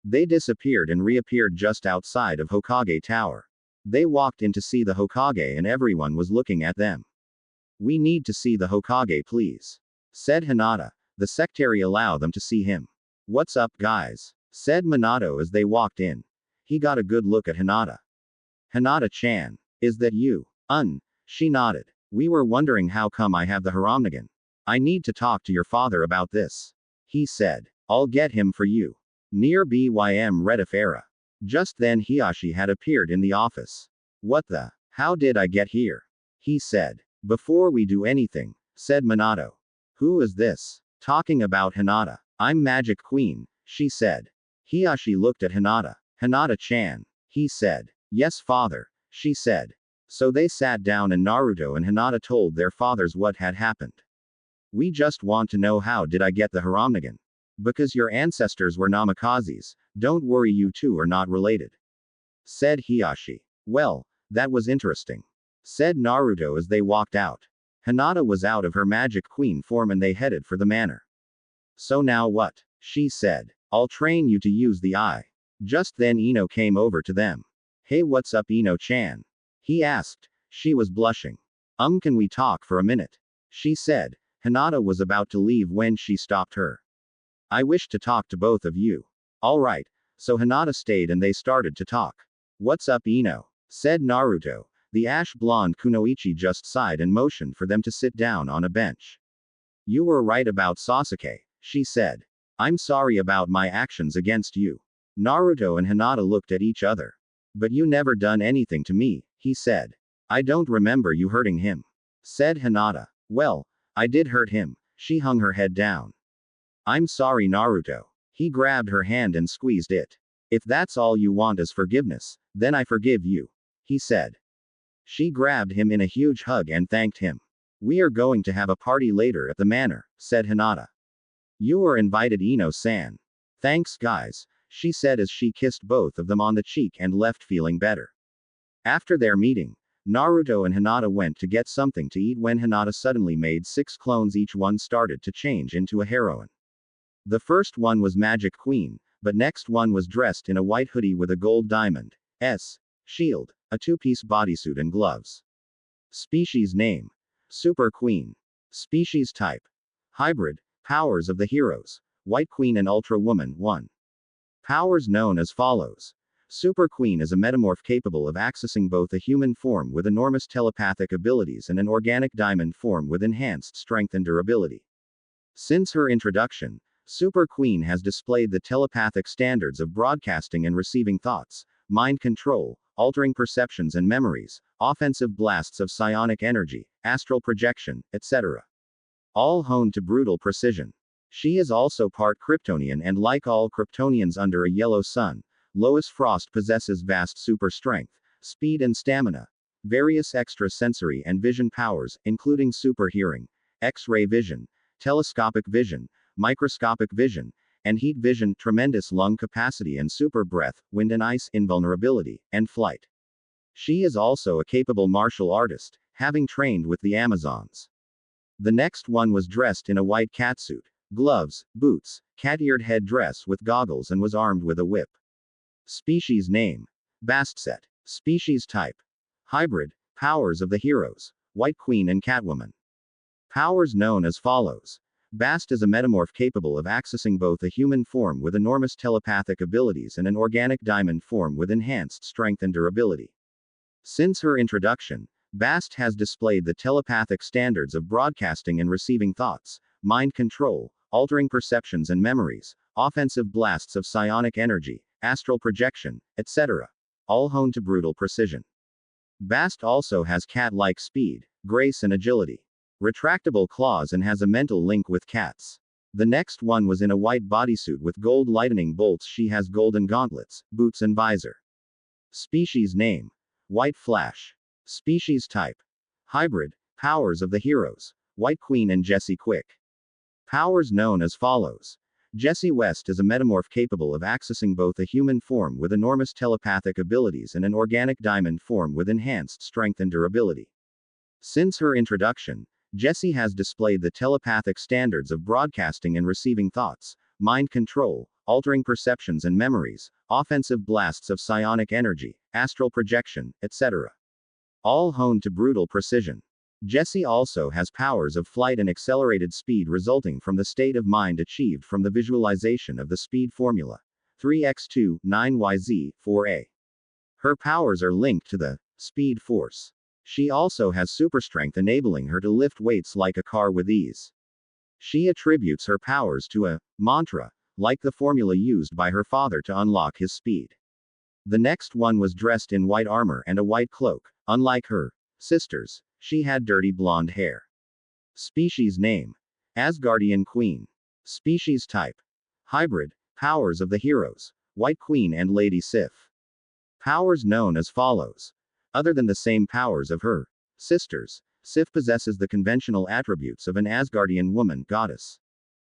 They disappeared and reappeared just outside of Hokage Tower. They walked in to see the Hokage and everyone was looking at them. "We need to see the Hokage, please," said Hinata. The secretary allow them to see him. "What's up, guys?" said Minato as they walked in. He got a good look at Hinata. "Hinata-chan, is that you?" She nodded. "We were wondering how come I have the Heromnigan. I need to talk to your father about this," he said. "I'll get him for you." Near BYM Rediff era. Just then Hiashi had appeared in the office. "What the? How did I get here?" he said. "Before we do anything," said Minato. "Who is this? Talking about Hinata. I'm Magic Queen," she said. Hiashi looked at Hinata. "Hinata-chan," he said. "Yes, father," she said. So they sat down and Naruto and Hinata told their fathers what had happened. "We just want to know how did I get the Heromnigan. Because your ancestors were Namakazes, don't worry, you two are not related," said Hiashi. "Well, that was interesting," said Naruto as they walked out. Hinata was out of her Magic Queen form and they headed for the manor. "So now what?" she said. "I'll train you to use the eye." Just then Ino came over to them. "Hey, what's up, Ino-chan?" he asked. She was blushing. Can we talk for a minute?" she said. Hinata was about to leave when she stopped her. "I wish to talk to both of you." "Alright." So Hinata stayed and they started to talk. "What's up, Ino?" said Naruto. The ash-blonde Kunoichi just sighed and motioned for them to sit down on a bench. "You were right about Sasuke," she said. "I'm sorry about my actions against you." Naruto and Hinata looked at each other. "But you never done anything to me," he said. "I don't remember you hurting him," said Hinata. "Well, I did hurt him." She hung her head down. "I'm sorry, Naruto." He grabbed her hand and squeezed it. "If that's all you want is forgiveness, then I forgive you," he said. She grabbed him in a huge hug and thanked him. "We are going to have a party later at the manor," said Hinata. "You are invited, Ino-san." "Thanks, guys," she said as she kissed both of them on the cheek and left feeling better. After their meeting, Naruto and Hinata went to get something to eat when Hinata suddenly made 6 clones. Each one started to change into a heroine. The first one was Magic Queen, but next one was dressed in a white hoodie with a gold diamond shield, a 2-piece bodysuit and gloves. Species name: Super Queen. Species type: Hybrid. Powers of the heroes: White Queen and Ultra Woman 1. Powers known as follows. Super Queen is a metamorph capable of accessing both a human form with enormous telepathic abilities and an organic diamond form with enhanced strength and durability. Since her introduction, Super Queen has displayed the telepathic standards of broadcasting and receiving thoughts, mind control, altering perceptions and memories, offensive blasts of psionic energy, astral projection, etc. All honed to brutal precision. She is also part Kryptonian and like all Kryptonians under a yellow sun, Lois Frost possesses vast super strength, speed and stamina, various extrasensory and vision powers, including super hearing, X-ray vision, telescopic vision, microscopic vision, and heat vision, tremendous lung capacity and super breath, wind and ice, invulnerability, and flight. She is also a capable martial artist, having trained with the Amazons. The next one was dressed in a white catsuit, gloves, boots, cat-eared head dress with goggles and was armed with a whip. Species name: Bastset. Species type: Hybrid. Powers of the heroes: White Queen and Catwoman. Powers known as follows. Bast is a metamorph capable of accessing both a human form with enormous telepathic abilities and an organic diamond form with enhanced strength and durability. Since her introduction, Bast has displayed the telepathic standards of broadcasting and receiving thoughts, mind control, altering perceptions and memories, offensive blasts of psionic energy, astral projection, etc. All honed to brutal precision. Bast also has cat-like speed, grace and agility. Retractable claws and has a mental link with cats. The next one was in a white bodysuit with gold lightning bolts. She has golden gauntlets, boots and visor. Species name: White Flash. Species type: Hybrid. Powers of the heroes: White Queen and Jessie Quick. Powers known as follows. Jessie West is a metamorph capable of accessing both a human form with enormous telepathic abilities and an organic diamond form with enhanced strength and durability. Since her introduction, Jessie has displayed the telepathic standards of broadcasting and receiving thoughts, mind control, altering perceptions and memories, offensive blasts of psionic energy, astral projection, etc. All honed to brutal precision. Jessie also has powers of flight and accelerated speed resulting from the state of mind achieved from the visualization of the speed formula. 3x2, 9yz, 4a. Her powers are linked to the speed force. She also has superstrength enabling her to lift weights like a car with ease. She attributes her powers to a mantra, like the formula used by her father to unlock his speed. The next one was dressed in white armor and a white cloak. Unlike her sisters, she had dirty blonde hair. Species name: Asgardian Queen. Species type: hybrid. Powers of the heroes: White Queen and Lady Sif. Powers known as follows. Other than the same powers of her sisters, Sif possesses the conventional attributes of an Asgardian woman goddess.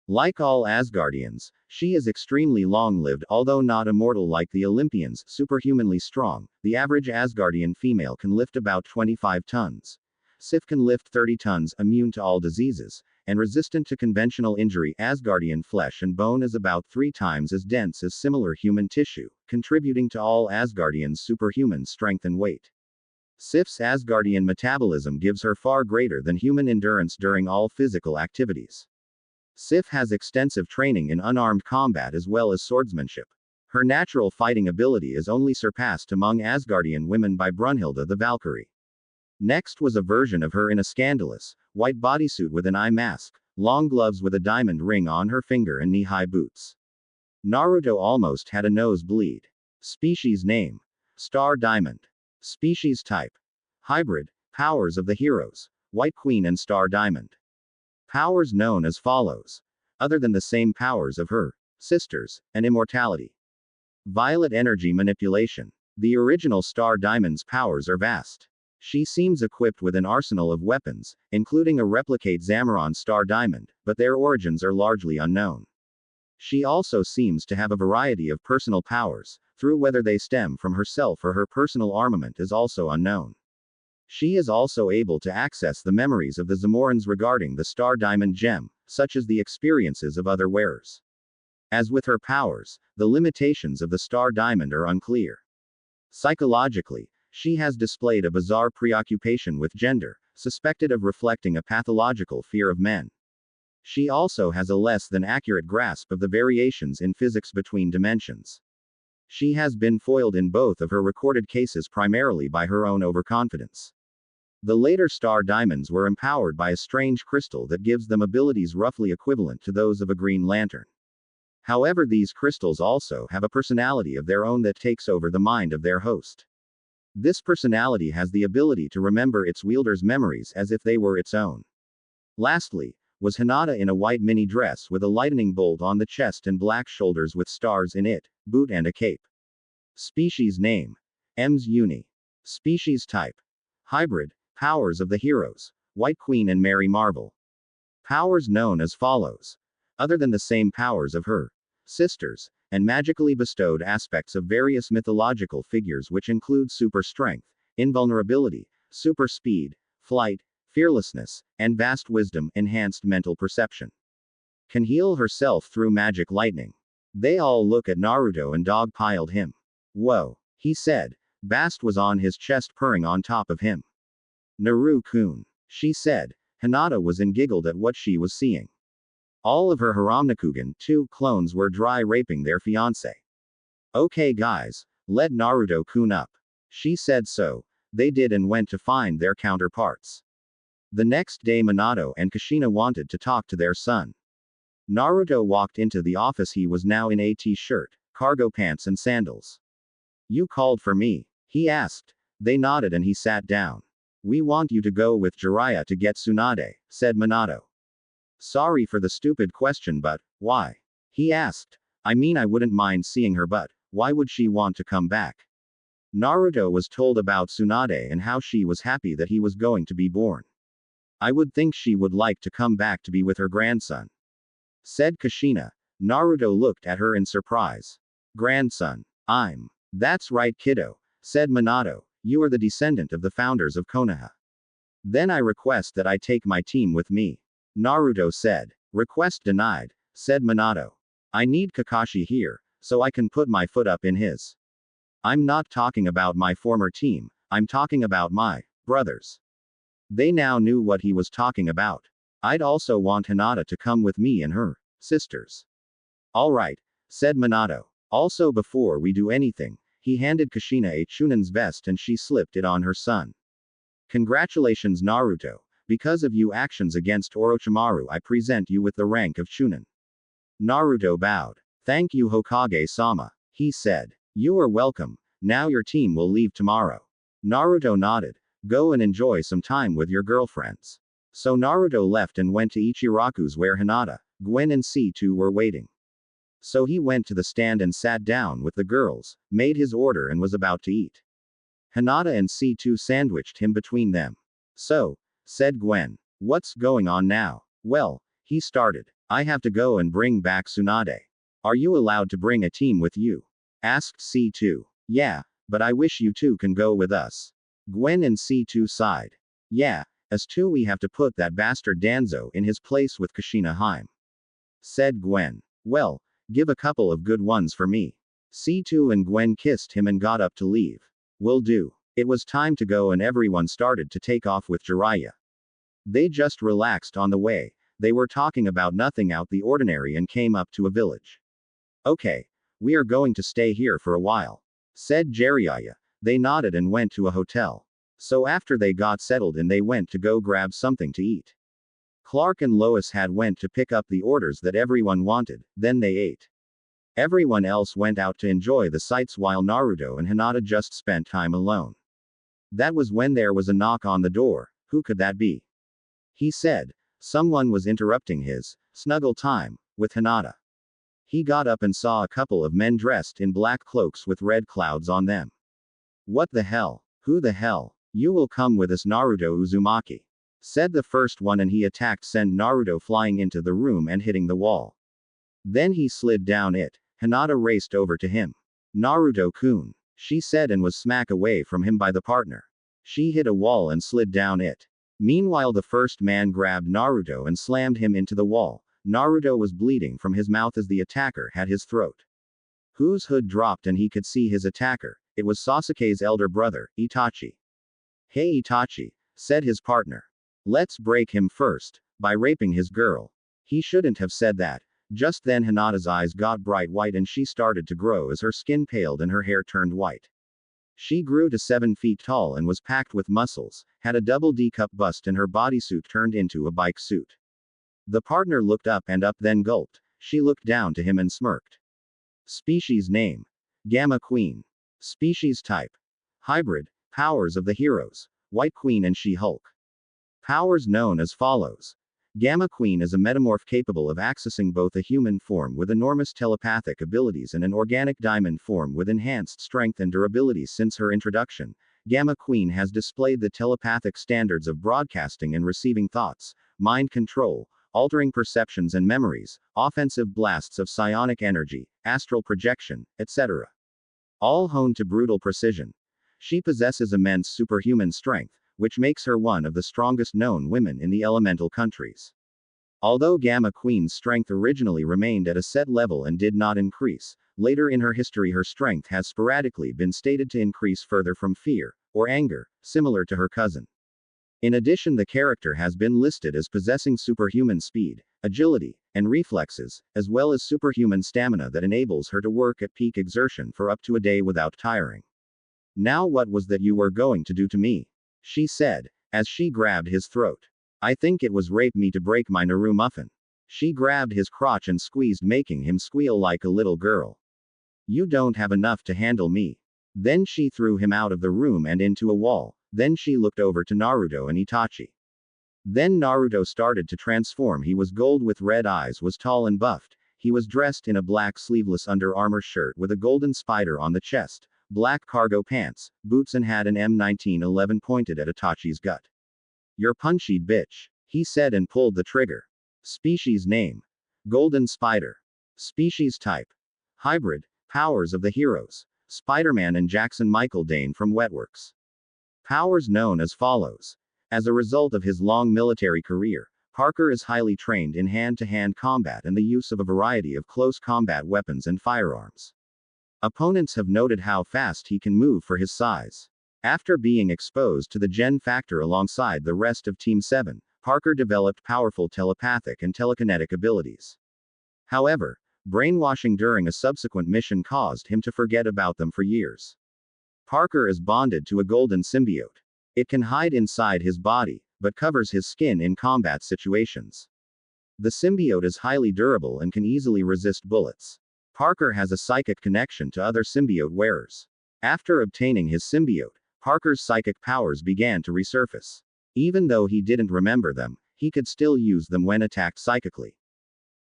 Like all Asgardians, she is extremely long-lived, although not immortal like the Olympians, superhumanly strong. The average Asgardian female can lift about 25 tons. Sif can lift 30 tons, immune to all diseases, and resistant to conventional injury. Asgardian flesh and bone is about 3 times as dense as similar human tissue, contributing to all Asgardians' superhuman strength and weight. Sif's Asgardian metabolism gives her far greater than human endurance during all physical activities. Sif has extensive training in unarmed combat as well as swordsmanship. Her natural fighting ability is only surpassed among Asgardian women by Brunhilde the Valkyrie. Next was a version of her in a scandalous, white bodysuit with an eye mask, long gloves with a diamond ring on her finger and knee-high boots. Naruto almost had a nosebleed. Species name: Star Diamond. Species type: hybrid. Powers of the heroes: White Queen and Star Diamond. Powers known as follows. Other than the same powers of her sisters, and immortality. Violet energy manipulation. The original Star Diamond's powers are vast. She seems equipped with an arsenal of weapons, including a replicate Zamoron Star Diamond, but their origins are largely unknown. She also seems to have a variety of personal powers, through whether they stem from herself or her personal armament is also unknown. She is also able to access the memories of the Zamorans regarding the Star Diamond gem, such as the experiences of other wearers. As with her powers, the limitations of the Star Diamond are unclear. Psychologically, she has displayed a bizarre preoccupation with gender, suspected of reflecting a pathological fear of men. She also has a less than accurate grasp of the variations in physics between dimensions. She has been foiled in both of her recorded cases primarily by her own overconfidence. The later Star Diamonds were empowered by a strange crystal that gives them abilities roughly equivalent to those of a Green Lantern. However, these crystals also have a personality of their own that takes over the mind of their host. This personality has the ability to remember its wielder's memories as if they were its own. Lastly, was Hinata in a white mini dress with a lightning bolt on the chest and black shoulders with stars in it, boot and a cape. Species name: Ems Uni. Species type: hybrid. Powers of the heroes: White Queen and Mary Marvel. Powers known as follows. Other than the same powers of her sisters, and magically bestowed aspects of various mythological figures which include super strength, invulnerability, super speed, flight, fearlessness, and vast wisdom, enhanced mental perception. Can heal herself through magic lightning. They all look at Naruto and dogpiled him. Whoa, he said. Bast was on his chest purring on top of him. Naru-kun, she said. Hinata was and giggled at what she was seeing. All of her Heromnigan, 2 clones were dry raping their fiancé. Okay guys, let Naruto-kun up. She said so. They did and went to find their counterparts. The next day Minato and Kushina wanted to talk to their son. Naruto walked into the office. He was now in a t-shirt, cargo pants and sandals. You called for me? He asked. They nodded and he sat down. We want you to go with Jiraiya to get Tsunade, said Minato. Sorry for the stupid question, but why? He asked. I mean, I wouldn't mind seeing her, but why would she want to come back? Naruto was told about Tsunade and how she was happy that he was going to be born. I would think she would like to come back to be with her grandson, said Kushina. Naruto looked at her in surprise. Grandson. That's right, kiddo, said Minato. You are the descendant of the founders of Konoha. Then I request that I take my team with me, Naruto said. Request denied, said Minato. I need Kakashi here, so I can put my foot up in his. I'm not talking about my former team, I'm talking about my brothers. They now knew what he was talking about. I'd also want Hinata to come with me and her sisters. Alright, said Minato. Also, before we do anything, he handed Kushina a Chunin's vest and she slipped it on her son. Congratulations, Naruto. Because of your actions against Orochimaru, I present you with the rank of Chunin. Naruto bowed. Thank you, Hokage-sama, he said. You are welcome. Now your team will leave tomorrow. Naruto nodded. Go and enjoy some time with your girlfriends. So Naruto left and went to Ichiraku's where Hinata, Gwen and C2 were waiting. So he went to the stand and sat down with the girls, made his order and was about to eat. Hinata and C2 sandwiched him between them. So, said Gwen. What's going on now? Well, he started. I have to go and bring back Tsunade. Are you allowed to bring a team with you? Asked C2. Yeah, but I wish you two can go with us. Gwen and C2 sighed. Yeah, as two we have to put that bastard Danzo in his place with Kushina Haim. Said Gwen. Well, give a couple of good ones for me. C2 and Gwen kissed him and got up to leave. Will do. It was time to go and everyone started to take off with Jiraiya. They just relaxed on the way. They were talking about nothing out the ordinary and came up to a village. Okay. We are going to stay here for a while. Said Jiraiya. They nodded and went to a hotel. So after they got settled in they went to go grab something to eat. Clark and Lois had went to pick up the orders that everyone wanted, then they ate. Everyone else went out to enjoy the sights while Naruto and Hinata just spent time alone. That was when there was a knock on the door. Who could that be? He said. Someone was interrupting his snuggle time with Hinata. He got up and saw a couple of men dressed in black cloaks with red clouds on them. What the hell? Who the hell? You will come with us, Naruto Uzumaki. Said the first one, and he attacked, send Naruto flying into the room and hitting the wall. Then he slid down it. Hinata raced over to him. Naruto-kun, she said, and was smack away from him by the partner. She hit a wall and slid down it. Meanwhile the first man grabbed Naruto and slammed him into the wall. Naruto was bleeding from his mouth as the attacker had his throat. Whose hood dropped and he could see his attacker. It was Sasuke's elder brother, Itachi. Hey Itachi, said his partner. Let's break him first, by raping his girl. He shouldn't have said that. Just then Hinata's eyes got bright white and she started to grow as her skin paled and her hair turned white. She grew to 7 feet tall and was packed with muscles, had a double D-cup bust and her bodysuit turned into a bike suit. The partner looked up and up then gulped. She looked down to him and smirked. Species name. Gamma Queen. Species type. Hybrid. Powers of the heroes. White Queen and She-Hulk. Powers known as follows. Gamma Queen is a metamorph capable of accessing both a human form with enormous telepathic abilities and an organic diamond form with enhanced strength and durability. Since her introduction, Gamma Queen has displayed the telepathic standards of broadcasting and receiving thoughts, mind control, altering perceptions and memories, offensive blasts of psionic energy, astral projection, etc. All honed to brutal precision. She possesses immense superhuman strength, which makes her one of the strongest known women in the elemental countries. Although Gamma Queen's strength originally remained at a set level and did not increase, later in her history her strength has sporadically been stated to increase further from fear, or anger, similar to her cousin. In addition, the character has been listed as possessing superhuman speed, agility, and reflexes, as well as superhuman stamina that enables her to work at peak exertion for up to a day without tiring. Now what was that you were going to do to me? She said, as she grabbed his throat. I think it was rape me to break my Naru muffin. She grabbed his crotch and squeezed, making him squeal like a little girl. You don't have enough to handle me. Then she threw him out of the room and into a wall. Then she looked over to Naruto and Itachi. Then Naruto started to transform. He was gold with red eyes, was tall and buffed. He was dressed in a black sleeveless Under Armour shirt with a golden spider on the chest, black cargo pants, boots, and had an M1911 pointed at Itachi's gut. You're punchy bitch, he said and pulled the trigger. Species name. Golden Spider. Species type. Hybrid. Powers of the heroes. Spider-Man and Jackson Michael Dane from Wetworks. Powers known as follows. As a result of his long military career, Parker is highly trained in hand-to-hand combat and the use of a variety of close combat weapons and firearms. Opponents have noted how fast he can move for his size. After being exposed to the Gen factor alongside the rest of Team 7, Parker developed powerful telepathic and telekinetic abilities. However, brainwashing during a subsequent mission caused him to forget about them for years. Parker is bonded to a golden symbiote. It can hide inside his body, but covers his skin in combat situations. The symbiote is highly durable and can easily resist bullets. Parker has a psychic connection to other symbiote wearers. After obtaining his symbiote, Parker's psychic powers began to resurface. Even though he didn't remember them, he could still use them when attacked psychically.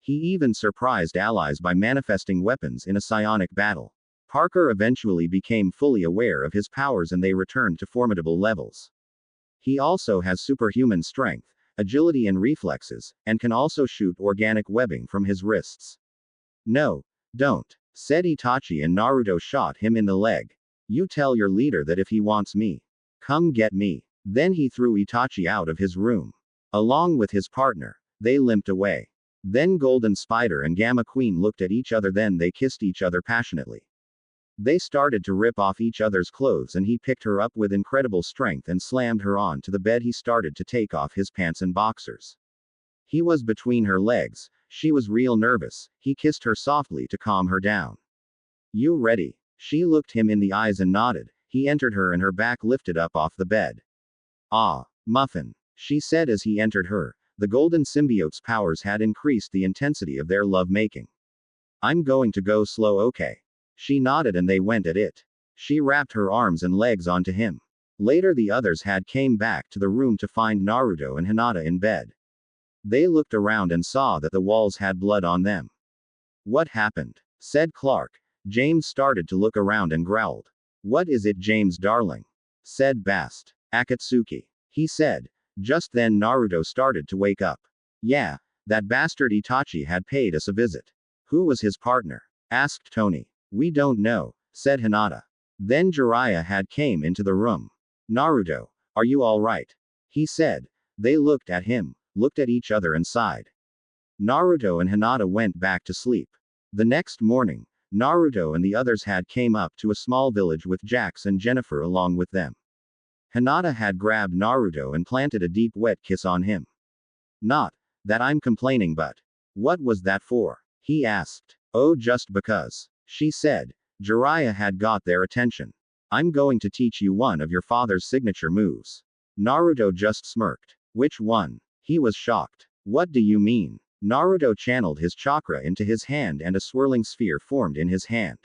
He even surprised allies by manifesting weapons in a psionic battle. Parker eventually became fully aware of his powers and they returned to formidable levels. He also has superhuman strength, agility and reflexes, and can also shoot organic webbing from his wrists. No, don't, said Itachi, and Naruto shot him in the leg. You tell your leader that if he wants me, come get me. Then he threw Itachi out of his room. Along with his partner, they limped away. Then Golden Spider and Gamma Queen looked at each other, then they kissed each other passionately. They started to rip off each other's clothes and he picked her up with incredible strength and slammed her onto the bed. He started to take off his pants and boxers. He was between her legs, she was real nervous, he kissed her softly to calm her down. You ready? She looked him in the eyes and nodded. He entered her and her back lifted up off the bed. Ah, Muffin, she said as he entered her. The golden symbiote's powers had increased the intensity of their lovemaking. I'm going to go slow, okay? She nodded and they went at it. She wrapped her arms and legs onto him. Later the others had came back to the room to find Naruto and Hinata in bed. They looked around and saw that the walls had blood on them. What happened? Said Clark. James started to look around and growled. What is it, James darling? Said Bast. Akatsuki. He said. Just then Naruto started to wake up. Yeah, that bastard Itachi had paid us a visit. Who was his partner? Asked Tony. We don't know, said Hinata. Then Jiraiya had came into the room. Naruto, are you all right? He said. They looked at him, looked at each other and sighed. Naruto and Hinata went back to sleep. The next morning, Naruto and the others had came up to a small village with Jax and Jennifer along with them. Hinata had grabbed Naruto and planted a deep wet kiss on him. Not that I'm complaining, but what was that for? He asked. Oh, just because. She said. Jiraiya had got their attention. I'm going to teach you one of your father's signature moves. Naruto just smirked. Which one? He was shocked. What do you mean? Naruto channeled his chakra into his hand and a swirling sphere formed in his hand.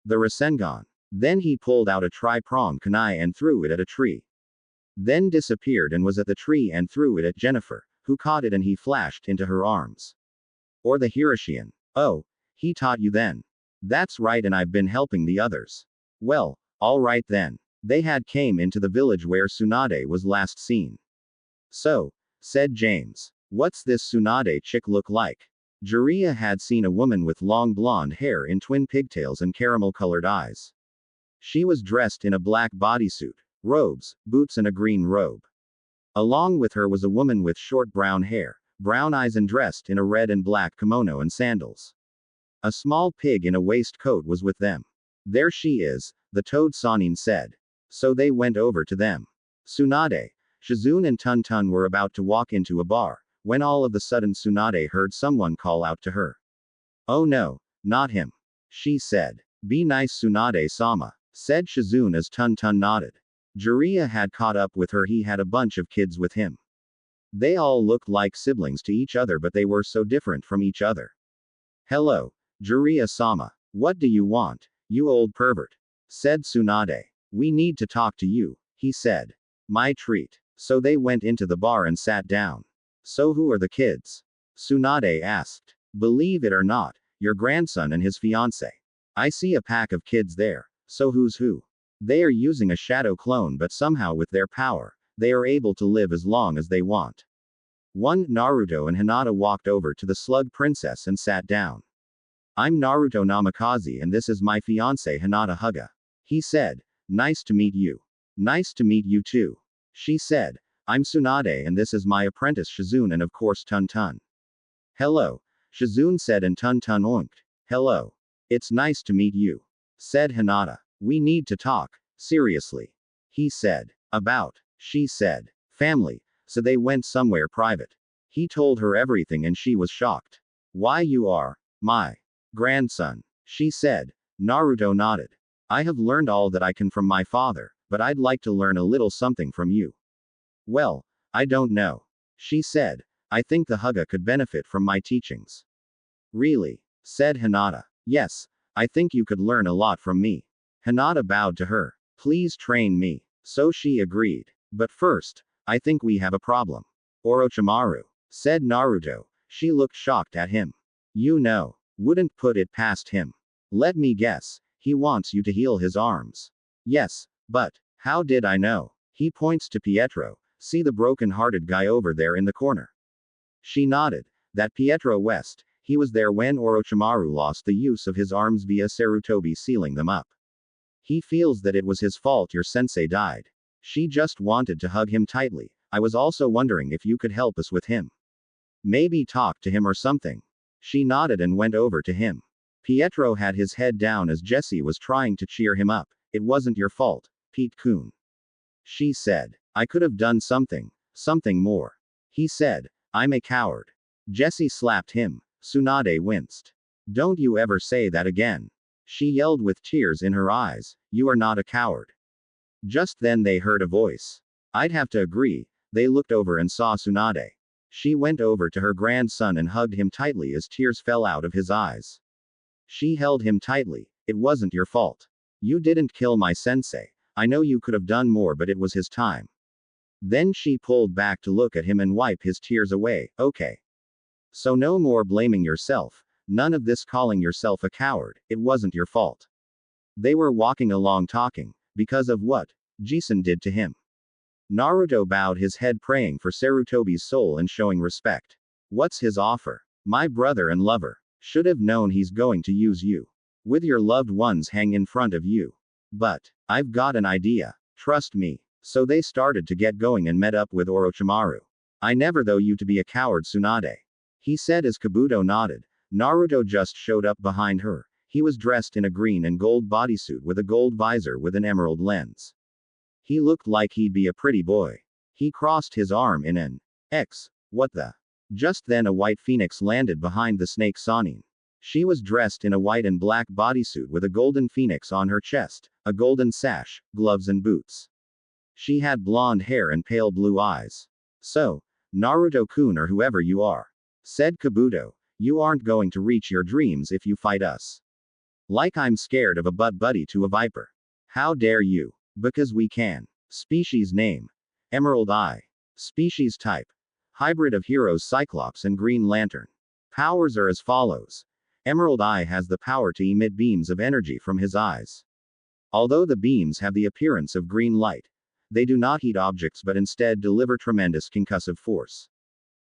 The Rasengan. Then he pulled out a tri-pronged kunai and threw it at a tree. Then disappeared and was at the tree and threw it at Jennifer, who caught it and he flashed into her arms. Or the Hiroshian. Oh, he taught you then. That's right, and I've been helping the others. Well, all right then. They had came into the village where Tsunade was last seen. So, said James. What's this Tsunade chick look like? Jiraiya had seen a woman with long blonde hair in twin pigtails and caramel-colored eyes. She was dressed in a black bodysuit, robes, boots and a green robe. Along with her was a woman with short brown hair, brown eyes and dressed in a red and black kimono and sandals. A small pig in a waistcoat was with them. There she is, the toad Sanin said. So they went over to them. Tsunade, Shizune and Tun Tun were about to walk into a bar, when all of a sudden Tsunade heard someone call out to her. Oh no, not him. She said. Be nice, Tsunade-sama, said Shizune as Tun Tun nodded. Jiraiya had caught up with her. He had a bunch of kids with him. They all looked like siblings to each other, but they were so different from each other. Hello, Jiraiya-sama. What do you want, you old pervert? Said Tsunade. We need to talk to you, he said. My treat. So they went into the bar and sat down. So who are the kids? Tsunade asked. Believe it or not, your grandson and his fiancée. I see a pack of kids there. So who's who? They are using a shadow clone, but somehow with their power, they are able to live as long as they want. One, Naruto and Hinata walked over to the slug princess and sat down. I'm Naruto Namikaze and this is my fiancée Hinata Haga. He said. Nice to meet you. Nice to meet you too. She said. I'm Tsunade and this is my apprentice Shizune and of course Tun Tun. Hello. Shizune said and Tun Tun oinked. Hello. It's nice to meet you. Said Hinata. We need to talk. Seriously. He said. About. She said. Family. So they went somewhere private. He told her everything and she was shocked. Why you are my grandson, she said. Naruto nodded. I have learned all that I can from my father, but I'd like to learn a little something from you. Well, I don't know. She said. I think the Hyuga could benefit from my teachings. Really? Said Hinata. Yes, I think you could learn a lot from me. Hinata bowed to her. Please train me. So she agreed. But first, I think we have a problem. Orochimaru. Said Naruto. She looked shocked at him. You know. Wouldn't put it past him. Let me guess. He wants you to heal his arms. Yes, but how did I know? He points to Pietro. See the broken-hearted guy over there in the corner. She nodded. That Pietro West. He was there when Orochimaru lost the use of his arms via Sarutobi sealing them up. He feels that it was his fault your sensei died. She just wanted to hug him tightly. I was also wondering if you could help us with him. Maybe talk to him or something. She nodded and went over to him. Pietro had his head down as Jessie was trying to cheer him up. It wasn't your fault, Pete-kun. She said. I could have done something more. He said. I'm a coward. Jessie slapped him. Tsunade winced. Don't you ever say that again. She yelled with tears in her eyes. You are not a coward. Just then they heard a voice. I'd have to agree. They looked over and saw Tsunade. She went over to her grandson and hugged him tightly as tears fell out of his eyes. She held him tightly. It wasn't your fault. You didn't kill my sensei. I know you could have done more, but it was his time. Then she pulled back to look at him and wipe his tears away. Okay. So no more blaming yourself. None of this calling yourself a coward. It wasn't your fault. They were walking along talking, because of what Jisen did to him. Naruto bowed his head praying for Sarutobi's soul and showing respect. What's his offer? My brother and lover. Should have known he's going to use you. With your loved ones hang in front of you. But I've got an idea. Trust me. So they started to get going and met up with Orochimaru. I never thought you to be a coward, Tsunade. He said as Kabuto nodded. Naruto just showed up behind her. He was dressed in a green and gold bodysuit with a gold visor with an emerald lens. He looked like he'd be a pretty boy. He crossed his arm in an X. What the? Just then a white phoenix landed behind the snake Sanin. She was dressed in a white and black bodysuit with a golden phoenix on her chest, a golden sash, gloves and boots. She had blonde hair and pale blue eyes. So, Naruto-kun or whoever you are, said Kabuto, you aren't going to reach your dreams if you fight us. Like I'm scared of a butt buddy to a viper. How dare you? Because we can. Species name. Emerald Eye. Species type. Hybrid of heroes Cyclops and Green Lantern. Powers are as follows. Emerald Eye has the power to emit beams of energy from his eyes. Although the beams have the appearance of green light, they do not heat objects but instead deliver tremendous concussive force.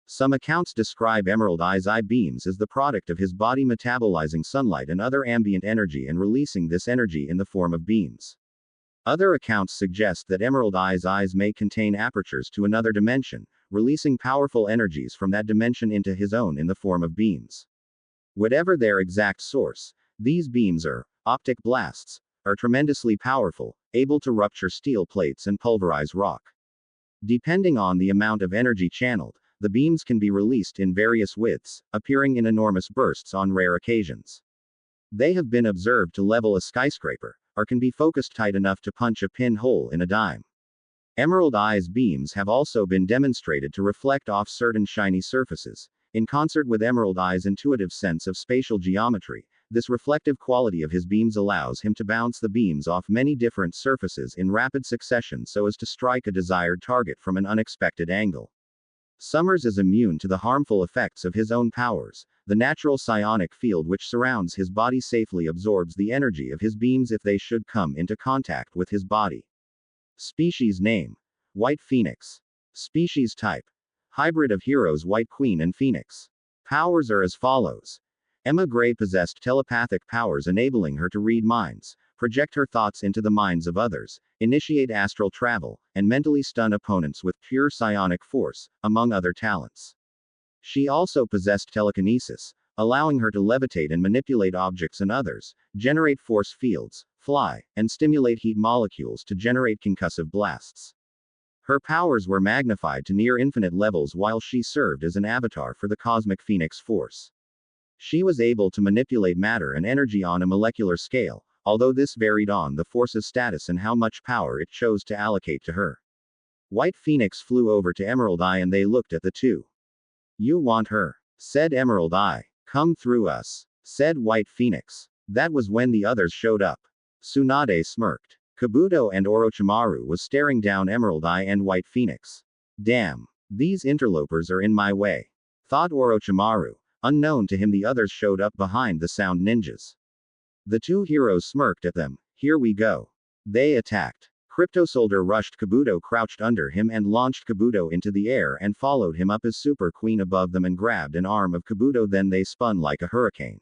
Some accounts describe Emerald Eye's eye beams as the product of his body metabolizing sunlight and other ambient energy and releasing this energy in the form of beams. Other accounts suggest that Emerald Eye's eyes may contain apertures to another dimension, releasing powerful energies from that dimension into his own in the form of beams. Whatever their exact source, these beams are optic blasts, are tremendously powerful, able to rupture steel plates and pulverize rock. Depending on the amount of energy channeled, the beams can be released in various widths, appearing in enormous bursts on rare occasions. They have been observed to level a skyscraper, or can be focused tight enough to punch a pin hole in a dime. Emerald Eye's beams have also been demonstrated to reflect off certain shiny surfaces. In concert with Emerald Eye's intuitive sense of spatial geometry, this reflective quality of his beams allows him to bounce the beams off many different surfaces in rapid succession so as to strike a desired target from an unexpected angle. Summers is immune to the harmful effects of his own powers. The natural psionic field which surrounds his body safely absorbs the energy of his beams if they should come into contact with his body. Species name. White Phoenix. Species type. Hybrid of heroes White Queen and Phoenix. Powers are as follows. Emma Gray possessed telepathic powers enabling her to read minds, project her thoughts into the minds of others, initiate astral travel, and mentally stun opponents with pure psionic force, among other talents. She also possessed telekinesis, allowing her to levitate and manipulate objects and others, generate force fields, fly, and stimulate heat molecules to generate concussive blasts. Her powers were magnified to near infinite levels while she served as an avatar for the cosmic Phoenix Force. She was able to manipulate matter and energy on a molecular scale, although this varied on the force's status and how much power it chose to allocate to her. White Phoenix flew over to Emerald Eye and they looked at the two. "You want her," said Emerald Eye. "Come through us," said White Phoenix. That was when the others showed up. Tsunade smirked. Kabuto and Orochimaru was staring down Emerald Eye and White Phoenix. "Damn. These interlopers are in my way," thought Orochimaru. Unknown to him, the others showed up behind the sound ninjas. The two heroes smirked at them. "Here we go." They attacked. Cryptosoldier rushed Kabuto, crouched under him and launched Kabuto into the air and followed him up as Super Queen above them and grabbed an arm of Kabuto, then they spun like a hurricane,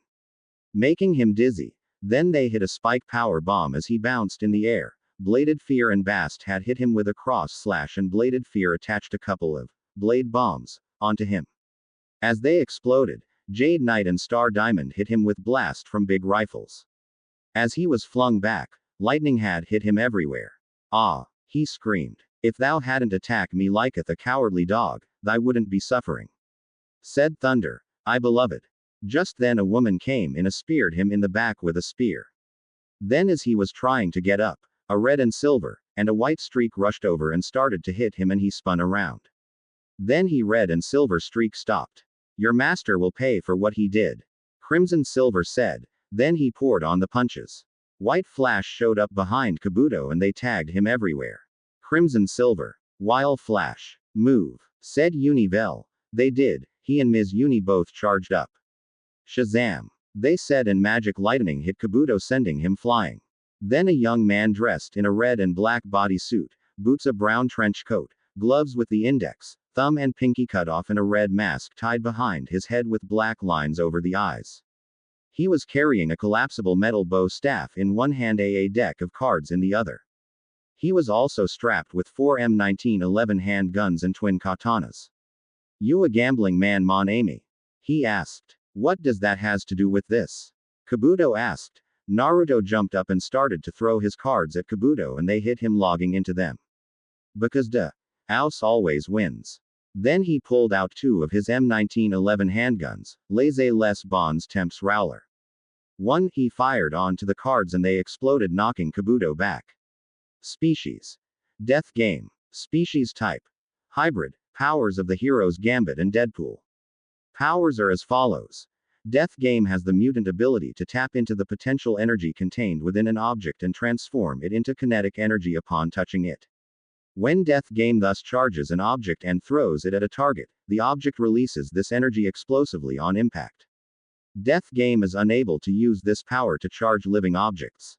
making him dizzy. Then they hit a spike power bomb as he bounced in the air. Bladed Fear and Bast had hit him with a cross slash and Bladed Fear attached a couple of blade bombs onto him. As they exploded, Jade Knight and Star Diamond hit him with blast from big rifles. As he was flung back, lightning had hit him everywhere. "Ah," he screamed. "If thou hadn't attacked me like a cowardly dog, thou wouldn't be suffering," said Thunder. "I beloved." Just then a woman came in and speared him in the back with a spear. Then as he was trying to get up, a red and silver, and a white streak rushed over and started to hit him and he spun around. Then he red and silver streak stopped. "Your master will pay for what he did," Crimson Silver said. Then he poured on the punches. White Flash showed up behind Kabuto and they tagged him everywhere. Crimson Silver. "While Flash. Move," said Univel. They did. He and Ms. Uni both charged up. "Shazam," they said, and magic lightning hit Kabuto, sending him flying. Then a young man dressed in a red and black bodysuit, boots, a brown trench coat, gloves with the index, thumb and pinky cut off, and a red mask tied behind his head with black lines over the eyes. He was carrying a collapsible metal bow staff in one hand, a deck of cards in the other. He was also strapped with 4 M1911 handguns and twin katanas. "You a gambling man, mon ami?" he asked. "What does that has to do with this?" Kabuto asked. Naruto jumped up and started to throw his cards at Kabuto and they hit him, logging into them. "Because the house always wins." Then he pulled out 2 of his M1911 handguns, Laissez les Bons Temps Rowler. One he fired onto the cards and they exploded, knocking Kabuto back. Species: Death Game. Species type: Hybrid. Powers of the heroes Gambit and Deadpool. Powers are as follows. Death Game has the mutant ability to tap into the potential energy contained within an object and transform it into kinetic energy upon touching it. When Death Game thus charges an object and throws it at a target, the object releases this energy explosively on impact. Death Game is unable to use this power to charge living objects.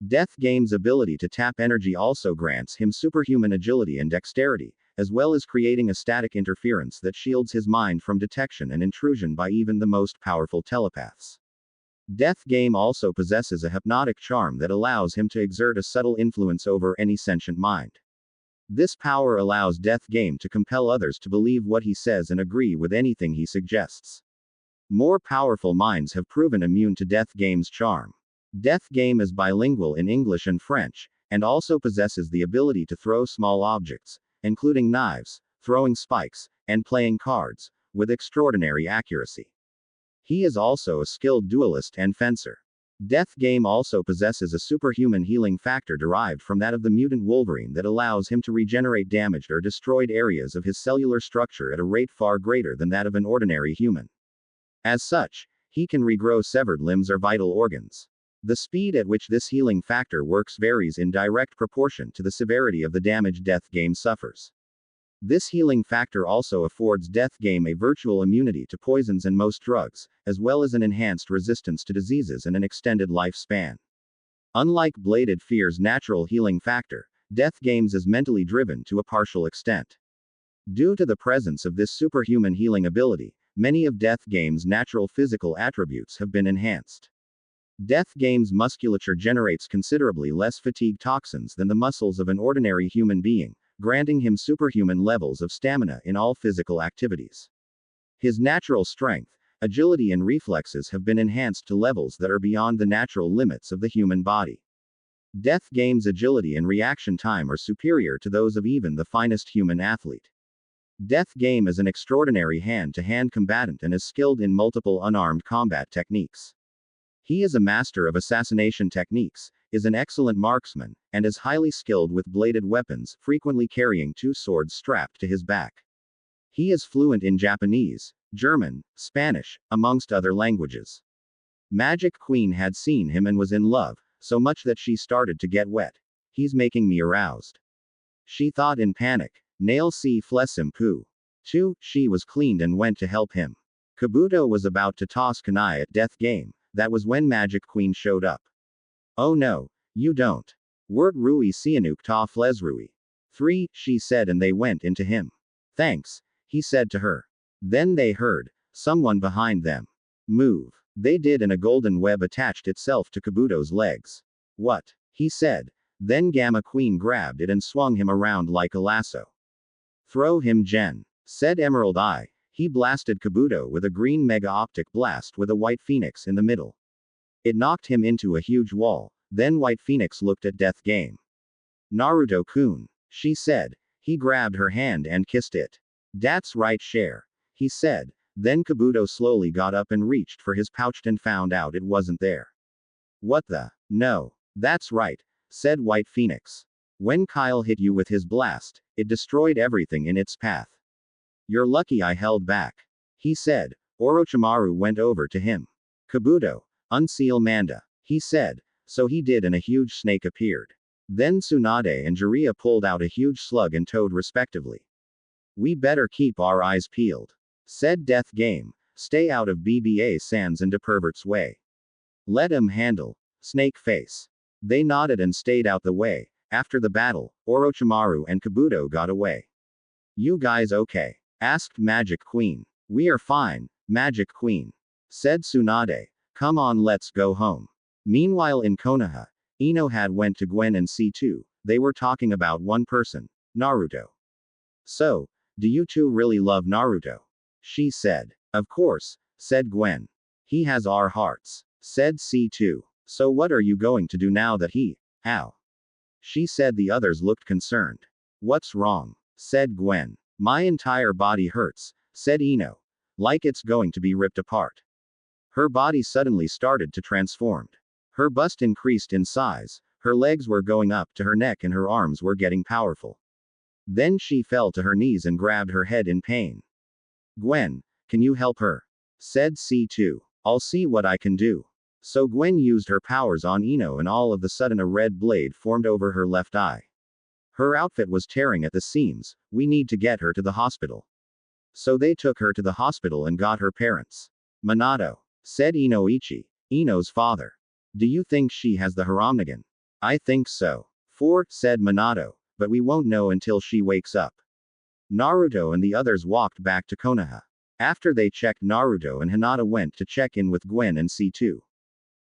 Death Game's ability to tap energy also grants him superhuman agility and dexterity, as well as creating a static interference that shields his mind from detection and intrusion by even the most powerful telepaths. Death Game also possesses a hypnotic charm that allows him to exert a subtle influence over any sentient mind. This power allows Death Game to compel others to believe what he says and agree with anything he suggests. More powerful minds have proven immune to Death Game's charm. Death Game is bilingual in English and French, and also possesses the ability to throw small objects, including knives, throwing spikes, and playing cards, with extraordinary accuracy. He is also a skilled duelist and fencer. Death Game also possesses a superhuman healing factor derived from that of the mutant Wolverine that allows him to regenerate damaged or destroyed areas of his cellular structure at a rate far greater than that of an ordinary human. As such, he can regrow severed limbs or vital organs. The speed at which this healing factor works varies in direct proportion to the severity of the damage Death Game suffers. This healing factor also affords Death Game a virtual immunity to poisons and most drugs, as well as an enhanced resistance to diseases and an extended lifespan. Unlike Bladed Fear's natural healing factor, Death Game's is mentally driven to a partial extent. Due to the presence of this superhuman healing ability, many of Death Game's natural physical attributes have been enhanced. Death Game's musculature generates considerably less fatigue toxins than the muscles of an ordinary human being, granting him superhuman levels of stamina in all physical activities. His natural strength, agility, and reflexes have been enhanced to levels that are beyond the natural limits of the human body. Death Game's agility and reaction time are superior to those of even the finest human athlete. Death Game is an extraordinary hand-to-hand combatant and is skilled in multiple unarmed combat techniques. He is a master of assassination techniques, is an excellent marksman, and is highly skilled with bladed weapons, frequently carrying 2 swords strapped to his back. He is fluent in Japanese, German, Spanish, amongst other languages. Magic Queen had seen him and was in love, so much that she started to get wet. He's making me aroused. She thought in panic. Nail si flessim poo. 2. She was cleaned and went to help him. Kabuto was about to toss kunai at Death Game. That was when Magic Queen showed up. Oh no, you don't. Wert Rui Sianuk ta fles Rui. 3. She said, and they went into him. Thanks, he said to her. Then they heard someone behind them move. They did, and a golden web attached itself to Kabuto's legs. What? He said. Then Gamma Queen grabbed it and swung him around like a lasso. Throw him, Gen, said Emerald Eye. He blasted Kabuto with a green mega optic blast with a white phoenix in the middle. It knocked him into a huge wall. Then White Phoenix looked at Death Game. Naruto-kun, she said. He grabbed her hand and kissed it. That's right, share, he said. Then Kabuto slowly got up and reached for his pouch and found out it wasn't there. What the? No. That's right, said White Phoenix. When Kyle hit you with his blast, it destroyed everything in its path. You're lucky I held back, he said. Orochimaru went over to him. Kabuto, unseal Manda, he said. So he did, and a huge snake appeared. Then Tsunade and Jiraiya pulled out a huge slug and toad respectively. We better keep our eyes peeled, said Death Game. Stay out of BBA Sans and DePervert's way. Let him handle. Snake Face. They nodded and stayed out the way. After the battle, Orochimaru and Kabuto got away. You guys okay? Asked Magic Queen. We are fine, Magic Queen, said Tsunade. Come on, let's go home. Meanwhile in Konoha, Ino had went to Gwen and C2. They were talking about one person, Naruto. So, do you two really love Naruto? She said. Of course, said Gwen. He has our hearts, said C2. So what are you going to do now that he, how? She said. The others looked concerned. What's wrong? Said Gwen. My entire body hurts, said Ino. Like it's going to be ripped apart. Her body suddenly started to transform. Her bust increased in size, her legs were going up to her neck and her arms were getting powerful. Then she fell to her knees and grabbed her head in pain. Gwen, can you help her? Said C2. I'll see what I can do. So Gwen used her powers on Ino, and all of a sudden a red blade formed over her left eye. Her outfit was tearing at the seams. We need to get her to the hospital. So they took her to the hospital and got her parents. Minato, said Inoichi, Ino's father. Do you think she has the Heromnigan? I think so. 4, said Minato, but we won't know until she wakes up. Naruto and the others walked back to Konoha. After they checked, Naruto and Hinata went to check in with Gwen and C2.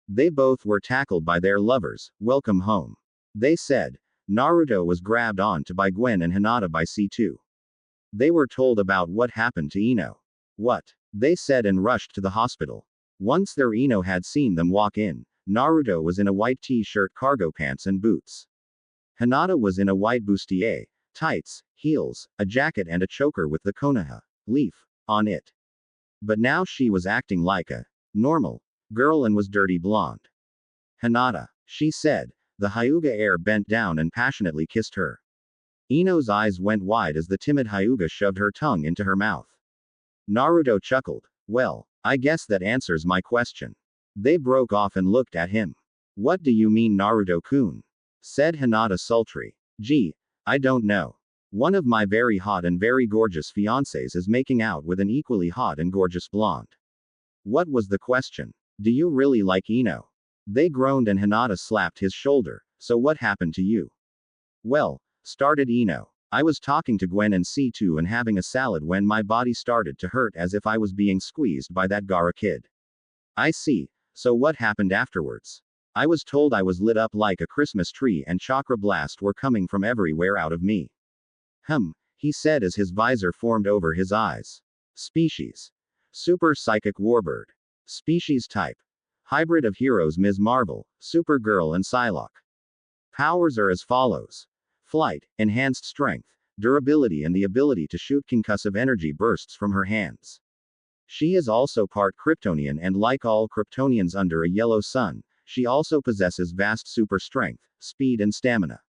They both were tackled by their lovers. Welcome home, they said. Naruto was grabbed onto by Gwen and Hinata by C2. They were told about what happened to Ino. What? They said and rushed to the hospital. Once there, Ino had seen them walk in. Naruto was in a white t-shirt, cargo pants and boots. Hinata was in a white bustier, tights, heels, a jacket and a choker with the Konoha leaf on it. But now she was acting like a normal girl and was dirty blonde. Hinata, she said. The Hyuga heir bent down and passionately kissed her. Ino's eyes went wide as the timid Hyuga shoved her tongue into her mouth. Naruto chuckled. Well, I guess that answers my question. They broke off and looked at him. What do you mean, Naruto-kun? Said Hinata sultry. Gee, I don't know. One of my very hot and very gorgeous fiancés is making out with an equally hot and gorgeous blonde. What was the question? Do you really like Ino? They groaned and Hinata slapped his shoulder. So what happened to you? Well, started Ino. I was talking to Gwen and C2 and having a salad when my body started to hurt as if I was being squeezed by that Gaara kid. I see, So what happened afterwards? I was told I was lit up like a Christmas tree and chakra blasts were coming from everywhere out of me. He said as his visor formed over his eyes. Species. Super Psychic Warbird. Species type. Hybrid of heroes Ms. Marvel, Supergirl and Psylocke. Powers are as follows. Flight, enhanced strength, durability and the ability to shoot concussive energy bursts from her hands. She is also part Kryptonian and like all Kryptonians under a yellow sun, she also possesses vast super strength, speed and stamina.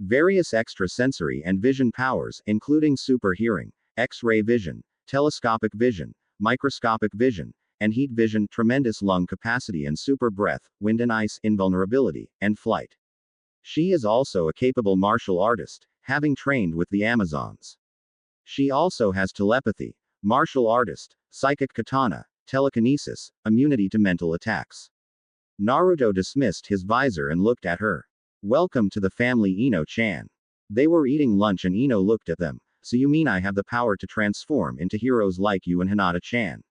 Various extrasensory and vision powers, including super hearing, X-ray vision, telescopic vision, microscopic vision, and heat vision, tremendous lung capacity and super breath, wind and ice, invulnerability, and flight. She is also a capable martial artist, having trained with the Amazons. She also has telepathy, martial artist, psychic katana, telekinesis, immunity to mental attacks. Naruto dismissed his visor and looked at her. Welcome to the family, Ino-chan. They were eating lunch and Ino looked at them. So you mean I have the power to transform into heroes like you and Hinata-chan?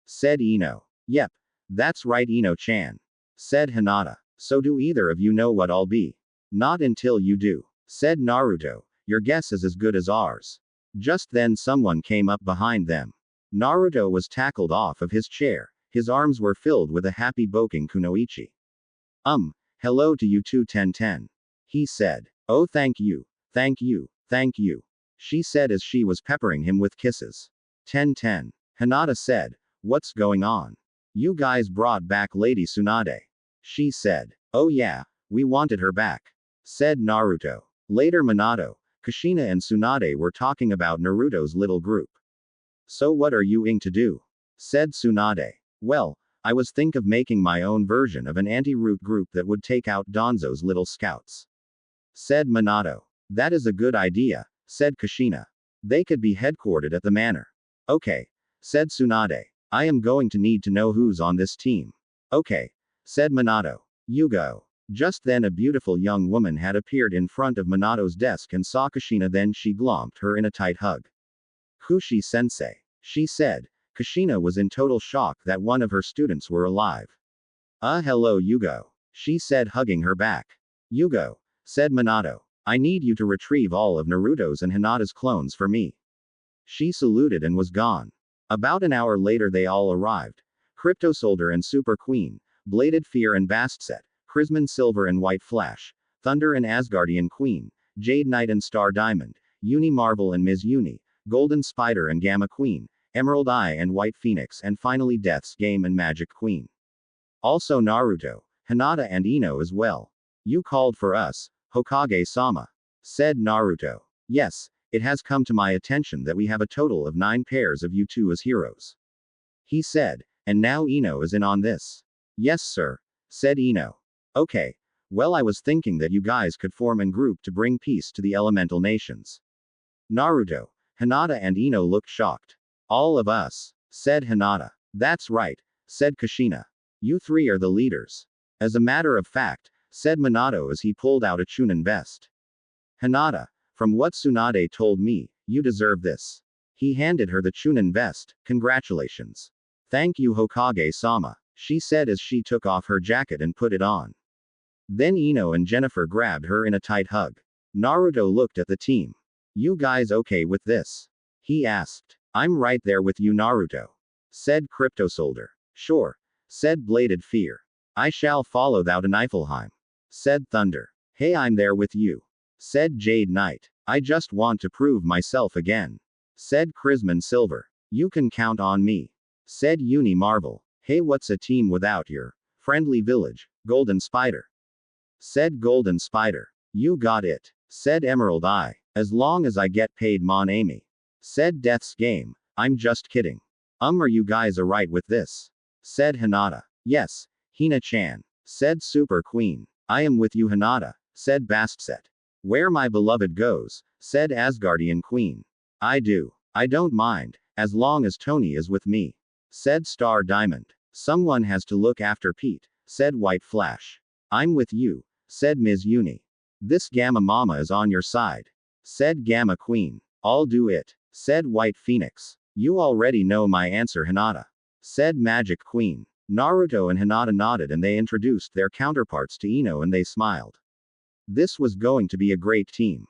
Said Ino. Yep. That's right, Ino-chan. Said Hinata. So do either of you know what I'll be? Not until you do. Said Naruto. Your guess is as good as ours. Just then someone came up behind them. Naruto was tackled off of his chair. His arms were filled with a happy Boken Kunoichi. Hello to you too, Ten. He said. Oh, thank you. Thank you. Thank you. She said as she was peppering him with kisses. Ten. Hinata said. What's going on? You guys brought back Lady Tsunade. She said. Oh yeah, we wanted her back. Said Naruto. Later Minato, Kushina and Tsunade were talking about Naruto's little group. So what are you to do? Said Tsunade. Well, I was think of making my own version of an anti-root group that would take out Danzo's little scouts. Said Minato. That is a good idea, said Kushina. They could be headquartered at the manor. Okay, said Tsunade. I am going to need to know who's on this team. Okay, said Minato. You go. Just then a beautiful young woman had appeared in front of Minato's desk and saw Kushina, then she glomped her in a tight hug. Kushi-sensei, she said. Kushina was in total shock that one of her students were alive. Hello Yugo, she said, hugging her back. Yugo, said Minato. I need you to retrieve all of Naruto's and Hinata's clones for me. She saluted and was gone. About an hour later they all arrived. Crypto Soldier and Super Queen, Bladed Fear and Bastset, Chrisman Silver and White Flash, Thunder and Asgardian Queen, Jade Knight and Star Diamond, Uni Marvel and Ms. Uni, Golden Spider and Gamma Queen, Emerald Eye and White Phoenix, and finally Death's Game and Magic Queen. Also Naruto, Hinata and Ino as well. You called for us, Hokage-sama. Said Naruto. Yes, it has come to my attention that we have a total of 9 pairs of you two as heroes. He said, and now Ino is in on this. Yes sir, said Ino. Okay, well I was thinking that you guys could form and group to bring peace to the elemental nations. Naruto, Hinata and Ino looked shocked. All of us, said Hinata. That's right, said Kushina. You 3 are the leaders. As a matter of fact, said Minato as he pulled out a Chunin vest. Hinata, from what Tsunade told me, you deserve this. He handed her the Chunin vest. Congratulations. Thank you Hokage-sama, she said as she took off her jacket and put it on. Then Ino and Jennifer grabbed her in a tight hug. Naruto looked at the team. You guys okay with this? He asked. I'm right there with you Naruto. Said Crypto Soldier. Sure. Said Bladed Fear. I shall follow thou to Niflheim. Said Thunder. Hey, I'm there with you. Said Jade Knight. I just want to prove myself again. Said Chrisman Silver. You can count on me. Said Uni Marvel. Hey, what's a team without your friendly village, Golden Spider? Said Golden Spider. You got it. Said Emerald Eye. As long as I get paid Mon Ami. Said Death's Game. I'm just kidding. Are you guys alright with this? Said Hinata. Yes, Hina-chan. Said Super Queen. I am with you Hinata. Said Bastset. Where my beloved goes, said Asgardian Queen. I do. I don't mind, as long as Tony is with me. Said Star Diamond. Someone has to look after Pete, said White Flash. I'm with you, said Ms. Uni. This Gamma Mama is on your side. Said Gamma Queen. I'll do it, said White Phoenix. You already know my answer Hinata. Said Magic Queen. Naruto and Hinata nodded and they introduced their counterparts to Ino and they smiled. This was going to be a great team.